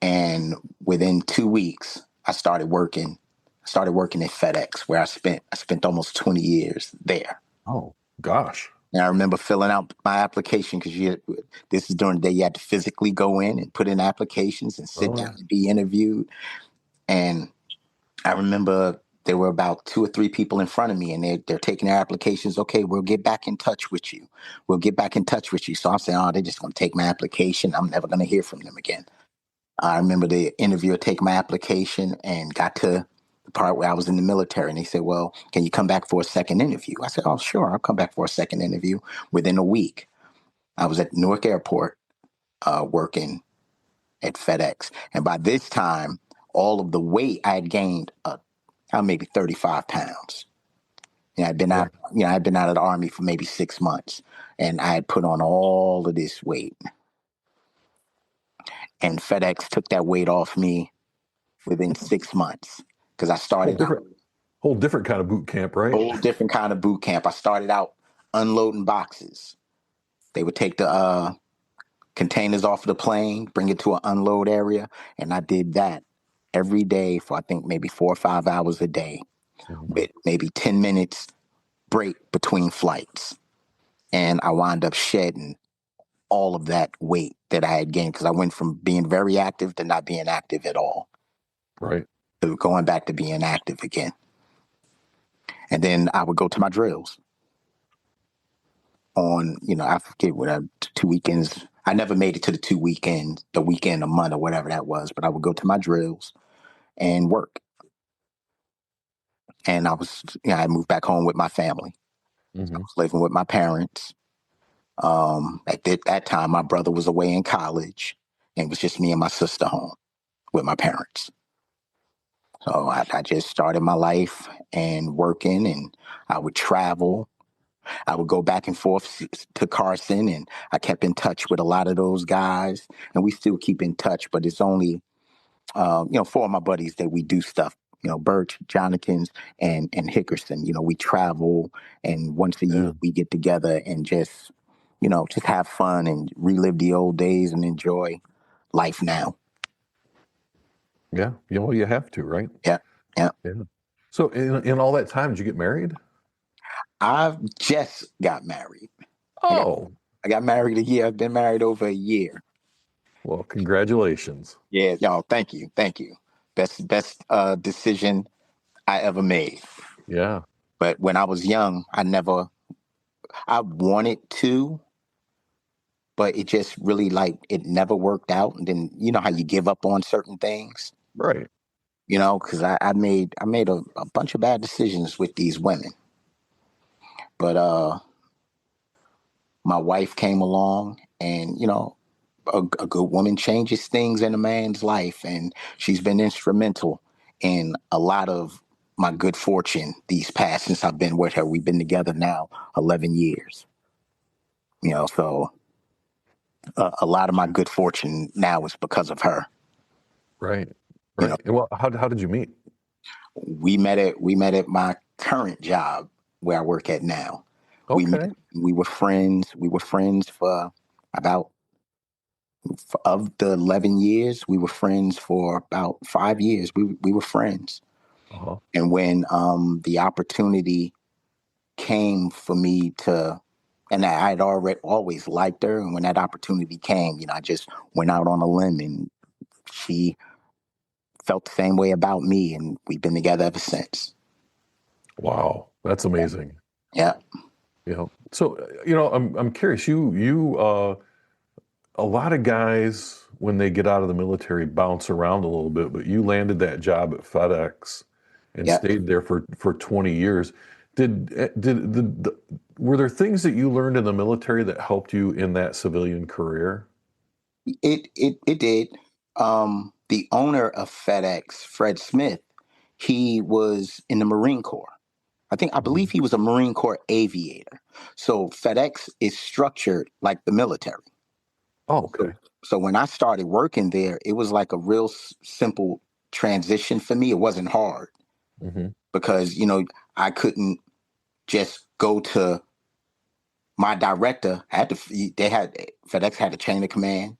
And within 2 weeks, I started working. I started working at FedEx, where I spent almost 20 years there. Oh, gosh. And I remember filling out my application because this is during the day you had to physically go in and put in applications and sit Oh, down yeah. and be interviewed. And I remember there were about 2 or 3 people in front of me, and they're taking their applications. Okay, we'll get back in touch with you. We'll get back in touch with you. So I'm saying, oh, they're just going to take my application. I'm never going to hear from them again. I remember the interviewer taking my application and got to the part where I was in the military, and they said, well, can you come back for a second interview? I said, oh, sure, I'll come back for a second interview. Within a week, I was at Newark Airport working at FedEx. And by this time, all of the weight I had gained, maybe 35 pounds. I'd been Yeah. out, I'd been out of the Army for maybe 6 months, and I had put on all of this weight. And FedEx took that weight off me within 6 months because I Whole started out different, whole different kind of boot camp, a right? whole different kind of boot camp. I started out unloading boxes. They would take the containers off of the plane, bring it to an unload area, and I did that every day for I think maybe 4 or 5 hours a day, Mhm. with maybe 10 minutes break between flights. And I wound up shedding all of that weight that I had gained because I went from being very active to not being active at all, Right. to going back to being active again. And then I would go to my drills on, I forget what 2 weekends. I never made it to the 2 weekends, the weekend, a month, or whatever that was, but I would go to my drills and work. And I moved back home with my family. I Hmm. was living with my parents. At that time, my brother was away in college, and it was just me and my sister home with my parents. So I just started my life and working, and I would travel. I would go back and forth to Carson, and I kept in touch with a lot of those guys, and we still keep in touch. But it's only, four of my buddies that we do stuff. Birch, Jonikins, and Hickerson. We travel, and once a year Yeah. we get together and just have fun and relive the old days and enjoy life now. Yeah. Yeah. Well, you have to, right? Yeah, yeah. Yeah. So in all that time, did you get married? I've just got married. I got Oh, I got married a year. I've been married over a year. well, congratulations. Yeah, y'all. Thank you, thank you. Best decision I ever made. Yeah. But when I was young, I wanted to, but it just really it never worked out. And then you know how you give up on certain things, Right. because I made a bunch of bad decisions with these women. But my wife came along, and a good woman changes things in a man's life, and she's been instrumental in a lot of my good fortune these past since I've been with her. We've been together now 11 years. So a lot of my good fortune now is because of her. Right. You know, Right. And well, how did you meet? we met at my current job where I work at now. We met, Okay. we were friends. We were friends for about of the 11 years. We were friends for about 5 years. We were friends. Uh-huh. And when the opportunity came for me to And I had already always liked her. And when that opportunity came, I just went out on a limb, and she felt the same way about me. And we've been together ever since. Wow, that's amazing. Yeah. So, I'm curious, a lot of guys, when they get out of the military, bounce around a little bit, but you landed that job at FedEx and Yeah. stayed there for 20 years. Were there things that you learned in the military that helped you in that civilian career? It did. The owner of FedEx, Fred Smith, he was in the Marine Corps. I believe he was a Marine Corps aviator. So FedEx is structured like the military. Oh, okay. So when I started working there, it was like a real simple transition for me. It wasn't hard Mm-hmm. because, I couldn't just go to my director. FedEx had a chain of command.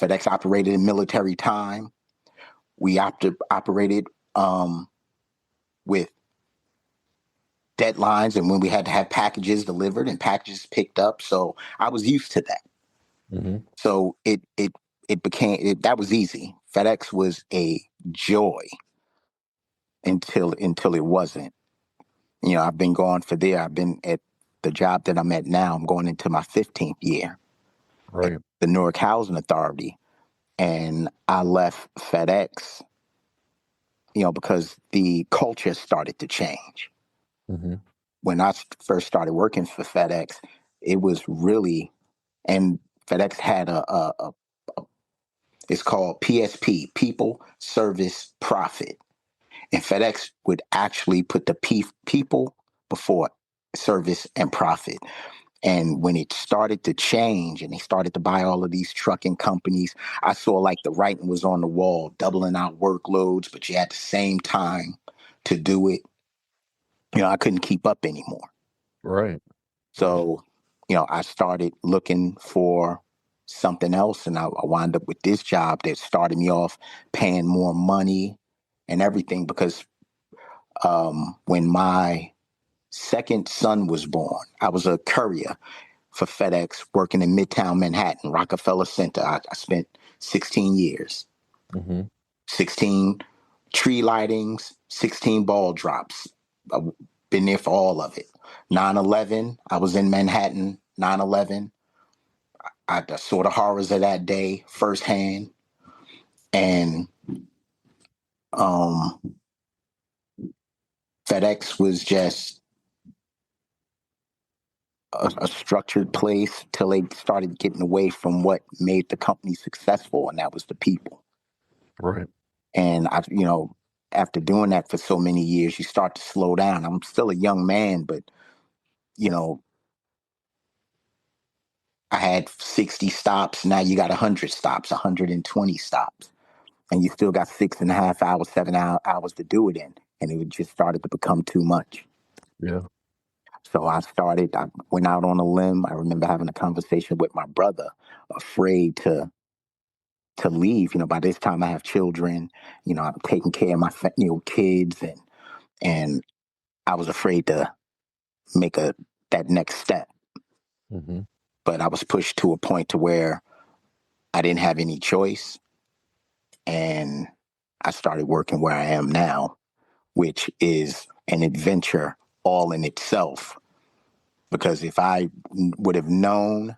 FedEx operated in military time. We operated with deadlines and when we had to have packages delivered and packages picked up. So I was used to that. Mm-hmm. So that was easy. FedEx was a joy until it wasn't. I've been going for there. I've been at the job that I'm at now. I'm going into my 15th year at Right. the Newark Housing Authority. And I left FedEx, because the culture started to change. Mm-hmm. When I first started working for FedEx, it was really, and FedEx had it's called PSP, People, Service, Profit. And FedEx would actually put the people before service and profit. And when it started to change and they started to buy all of these trucking companies, I saw like the writing was on the wall, doubling out workloads, but you had the same time to do it. I couldn't keep up anymore. Right. So, I started looking for something else, and I wound up with this job that started me off paying more money and everything because when my second son was born, I was a courier for FedEx working in Midtown Manhattan, Rockefeller Center. I spent 16 years, Mm-hmm. 16 tree lightings, 16 ball drops. I've been there for all of it. 9/11, I was in Manhattan, 9/11. I saw the horrors of that day firsthand. And um, FedEx was just a structured place till they started getting away from what made the company successful, and that was the people. Right. And after doing that for so many years, you start to slow down. I'm still a young man, but you know, I had 60 stops. Now you got 100 stops, 120 stops, and you still got 6.5 hours, 7 hours to do it in, and it just started to become too much. Yeah. So I went out on a limb. I remember having a conversation with my brother, afraid to leave. By this time I have children. I'm taking care of my kids, and I was afraid to make that next step. Mm-hmm. But I was pushed to a point to where I didn't have any choice, and I started working where I am now, which is an adventure all in itself. Because if I would have known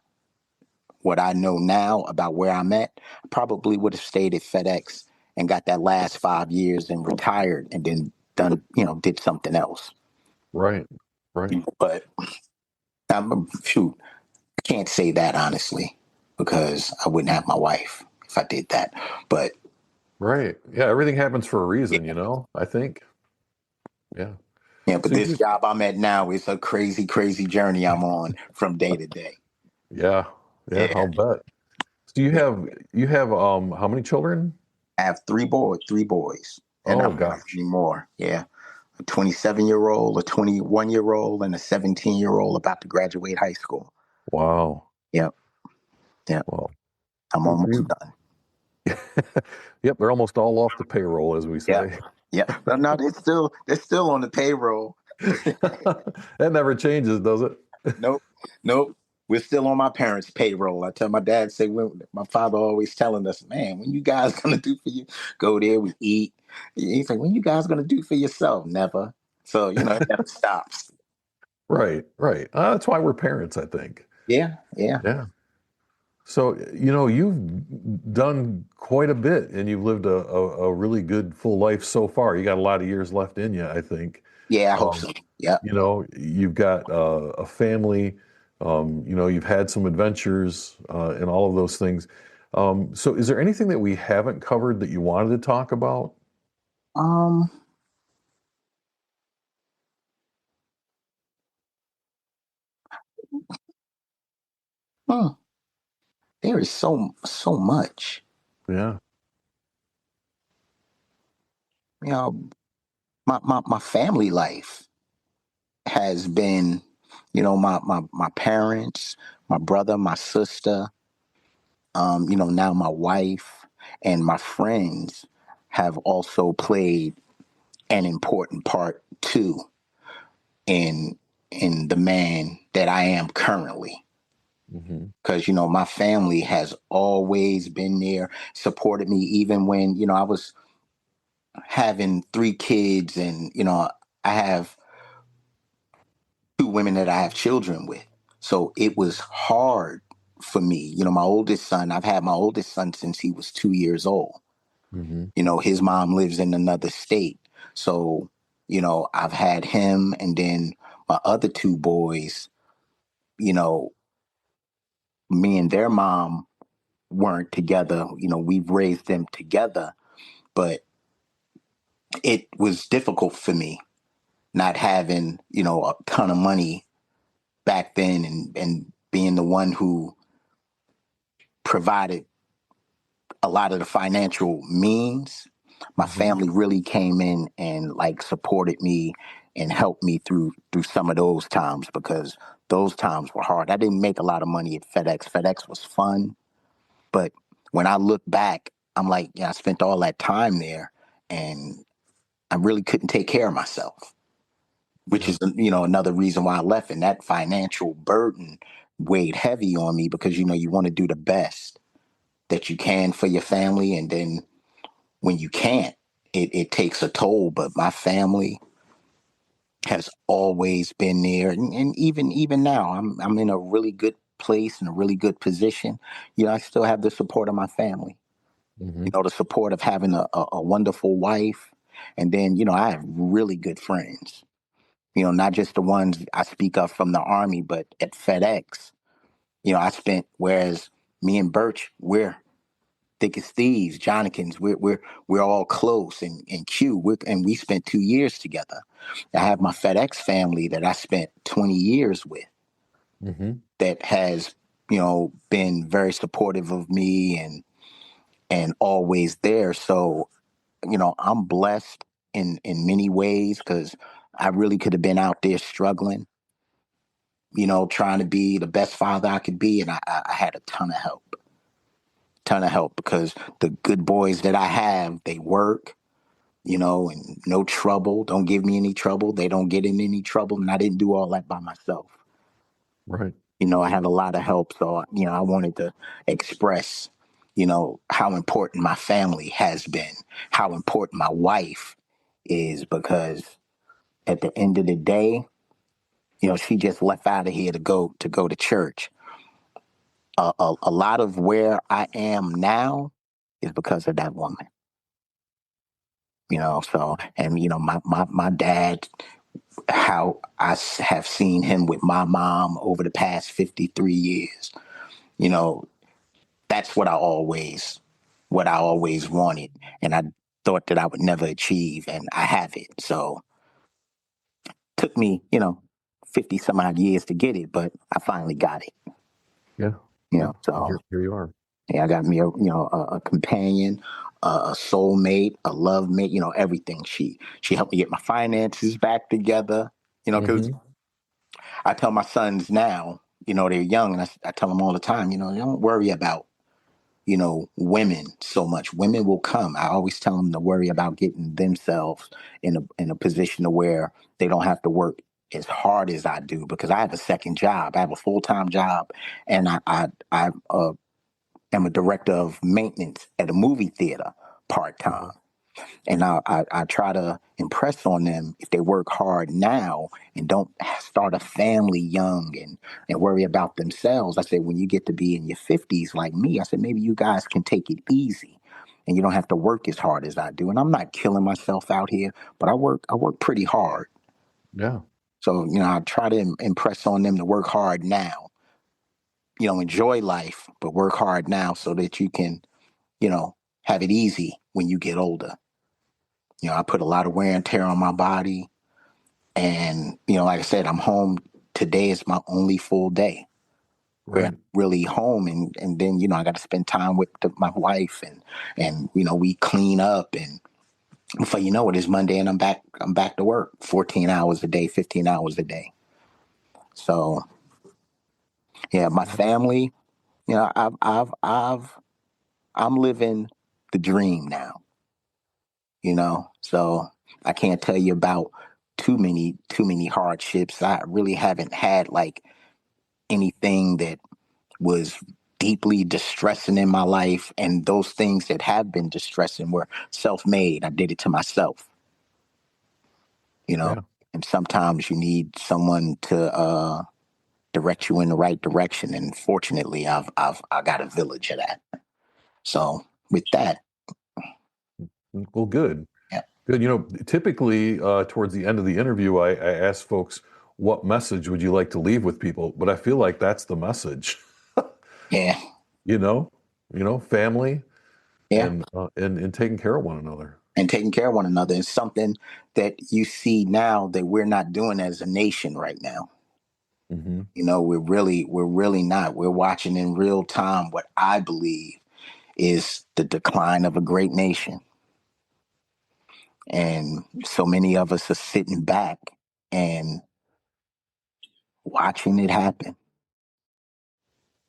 what I know now about where I'm at, I probably would have stayed at FedEx and got that last 5 years and retired and then did something else. Right. Right. But shoot, I can't say that honestly because I wouldn't have my wife if I did that. But Right. Yeah. Everything happens for a yeah, reason, I think. Yeah. yeah. But So this you, job I'm at now is a crazy, crazy journey I'm on from day to day. yeah. Yeah. Yeah, I'll bet. So yeah. you have how many children? I have three boys, and Oh I'm not gosh. anymore. Yeah. A 27-year-old, a 21-year-old, and a 17-year-old about to graduate high school. Wow. Yep. Yep. Well, I'm almost you, done. yep, they're almost all off the payroll, as we Yeah. say. Yeah. But no, they're still on the payroll. That never changes, does it? Nope, nope. We're still on my parents' payroll. I tell my dad, say, when my father always telling us, man, when you guys gonna do for you? Go there, we eat. He's like, when you guys gonna do for yourself? Never. So it never stops. Right, right. That's why we're parents, I think. Yeah, yeah. Yeah. So, you've done quite a bit and you've lived a really good full life so far. You got a lot of years left in you, I think. Yeah, I hope Um, so. Yeah. you've got a family, you've had some adventures and all of those things. So is there anything that we haven't covered that you wanted to talk about? Um, hmm, there is so much. Yeah. You know, my family life has been, my parents, my brother, my sister, now my wife and my friends have also played an important part too in the man that I am currently. Hmm. Because my family has always been there, supported me even when I was having 3 kids, and I have 2 women that I have children with. So it was hard for me. My oldest son, I've had my oldest son since he was 2 years old. Hmm. His mom lives in another state. So, I've had him, and then my other 2 boys, you know, me and their mom weren't together. We've raised them together, but it was difficult for me not having, a ton of money back then, and being the one who provided a lot of the financial means. My Hmm. family really came in and like supported me and helped me through some of those times, because those times were hard. I didn't make a lot of money at FedEx. FedEx was fun, but when I look back, I'm like, yeah, I spent all that time there, and I really couldn't take care of myself, which Yeah. is another reason why I left. And that financial burden weighed heavy on me, because you want to do the best that you can for your family, and then when you can't, it takes a toll. But my family has always been there, and even now, I'm in a really good place, in a really good position. I still have the support of my family. Hmm. The support of having a wonderful wife, and then I have really good friends. Not just the ones I speak of from the Army, but at FedEx. I spent, whereas me and Birch, we're thick as thieves, Johnnikins, we're all close, and Q, and we spent 2 years together. I have my FedEx family that I spent 20 years with, Hmm. that has, been very supportive of me, and always there. So, I'm blessed in many ways, because I really could have been out there struggling, trying to be the best father I could be. And I had a ton of help, because the good boys that I have, they work, and no trouble, don't give me any trouble. They don't get in any trouble. And I didn't do all that by myself. Right. I had a lot of help. So, I wanted to express, how important my family has been, how important my wife is, because at the end of the day, she just left out of here to go to church. A lot of where I am now is because of that woman. So, and my dad, how have seen him with my mom over the past 53 years. You know, that's what I always wanted, and I thought that I would never achieve, and I have it. So, took me, 50 some odd years to get it, but I finally got it. Yeah. Yeah. And So here you are. yeah, I got me a companion, a soulmate, a love mate, everything. She helped me get my finances back together. Because Hmm. I tell my sons now, they're young, and I tell them all the time, don't worry about, women so much. Women will come. I always tell them to worry about getting themselves in a position to where they don't have to work as hard as I do, because I have a second job. I have a full-time job, and I am a director of maintenance at a movie theater part-time. And I try to impress on them, if they work hard now and don't start a family young and worry about themselves. I said, when you get to be in your 50s like me, I said, maybe you guys can take it easy and you don't have to work as hard as I do. And I'm not killing myself out here, but I work pretty hard. Yeah. So, I try to impress on them to work hard now, enjoy life, but work hard now so that you can, have it easy when you get older. I put a lot of wear and tear on my body. And, like I said, I'm home. Today is my only full day where I'm really home. And then, I got to spend time with my wife and, we clean up. And before you know it, it's Monday and I'm back to work 14 hours a day, 15 hours a day. So, yeah, my family, I'm living the dream now, so I can't tell you about too many hardships. I really haven't had like anything that was deeply distressing in my life, and those things that have been distressing were self-made. I did it to myself, Yeah. and sometimes you need someone to direct you in the right direction. And fortunately, I got a village of that. So with that, Well, good. yeah, Good. Typically towards the end of the interview, I ask folks, what message would you like to leave with people? But I feel like that's the message. yeah, Family yeah. and taking care of one another. And taking care of one another is something that you see now that we're not doing as a nation right now. Mm-hmm. We're really not. We're watching in real time what I believe is the decline of a great nation. And so many of us are sitting back and watching it happen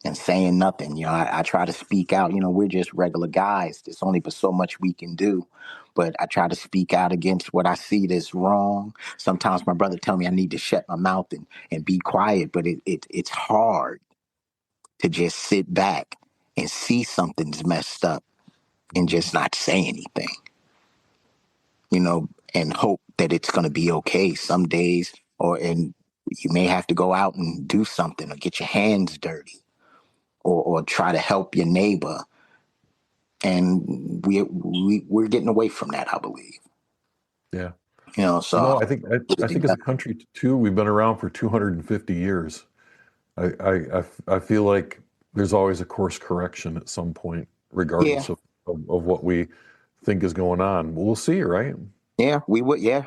and saying nothing. I try to speak out. We're just regular guys. There's only but so much we can do. But I try to speak out against what I see that's wrong. Sometimes my brother tell me I need to shut my mouth and be quiet, but it's hard to just sit back and see something's messed up and just not say anything, and hope that it's going to be okay some days, and you may have to go out and do something or get your hands dirty or try to help your neighbor. And we're getting away from that, I believe. Yeah. So I think as a country too, we've been around for 250 years. I feel like there's always a course correction at some point, regardless yeah, of what we think is going on. We'll see, right? yeah, we would, yeah,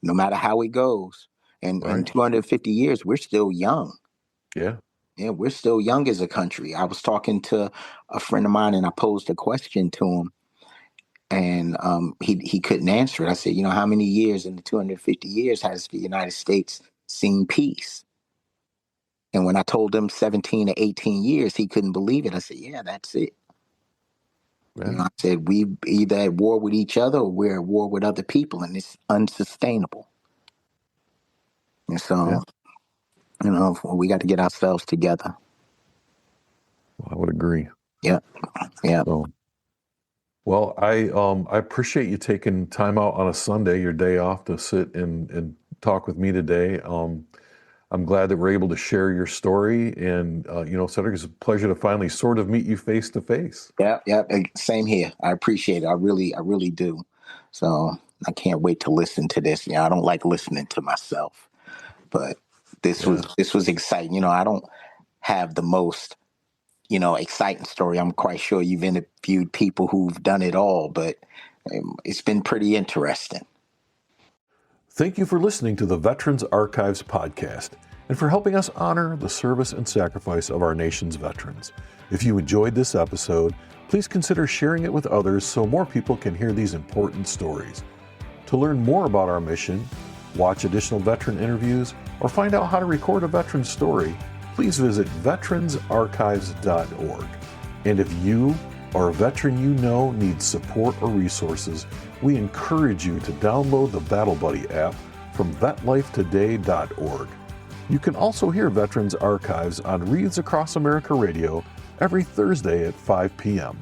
no matter how it goes. And in Right. 250 years, we're still young. Yeah. Yeah, we're still young as a country. I was talking to a friend of mine and I posed a question to him, and he couldn't answer it. I said, how many years in the 250 years has the United States seen peace? And when I told him 17 to 18 years, he couldn't believe it. I said, yeah, that's it. Yeah. I said, we either at war with each other or we're at war with other people, and it's unsustainable. And so, Yeah. we got to get ourselves together. I would agree. Yeah. Yeah. So, well, I appreciate you taking time out on a Sunday, your day off, to sit and talk with me today. I'm glad that we're able to share your story, and Cedric, it's a pleasure to finally sort of meet you face to face. Yeah. Yeah. Same here. I appreciate it. I really do. So I can't wait to listen to this. I don't like listening to myself, but this was exciting. I don't have the most exciting story. I'm quite sure you've interviewed people who've done it all, but it's been pretty interesting. Thank you for listening to the Veterans Archives podcast and for helping us honor the service and sacrifice of our nation's veterans. If you enjoyed this episode, please consider sharing it with others so more people can hear these important stories. To learn more about our mission, watch additional veteran interviews, or find out how to record a veteran story, please visit veteransarchives.org. And if you or a veteran you know needs support or resources, we encourage you to download the Battle Buddy app from vetlifetoday.org. You can also hear Veterans Archives on Wreaths Across America Radio every Thursday at 5 p.m.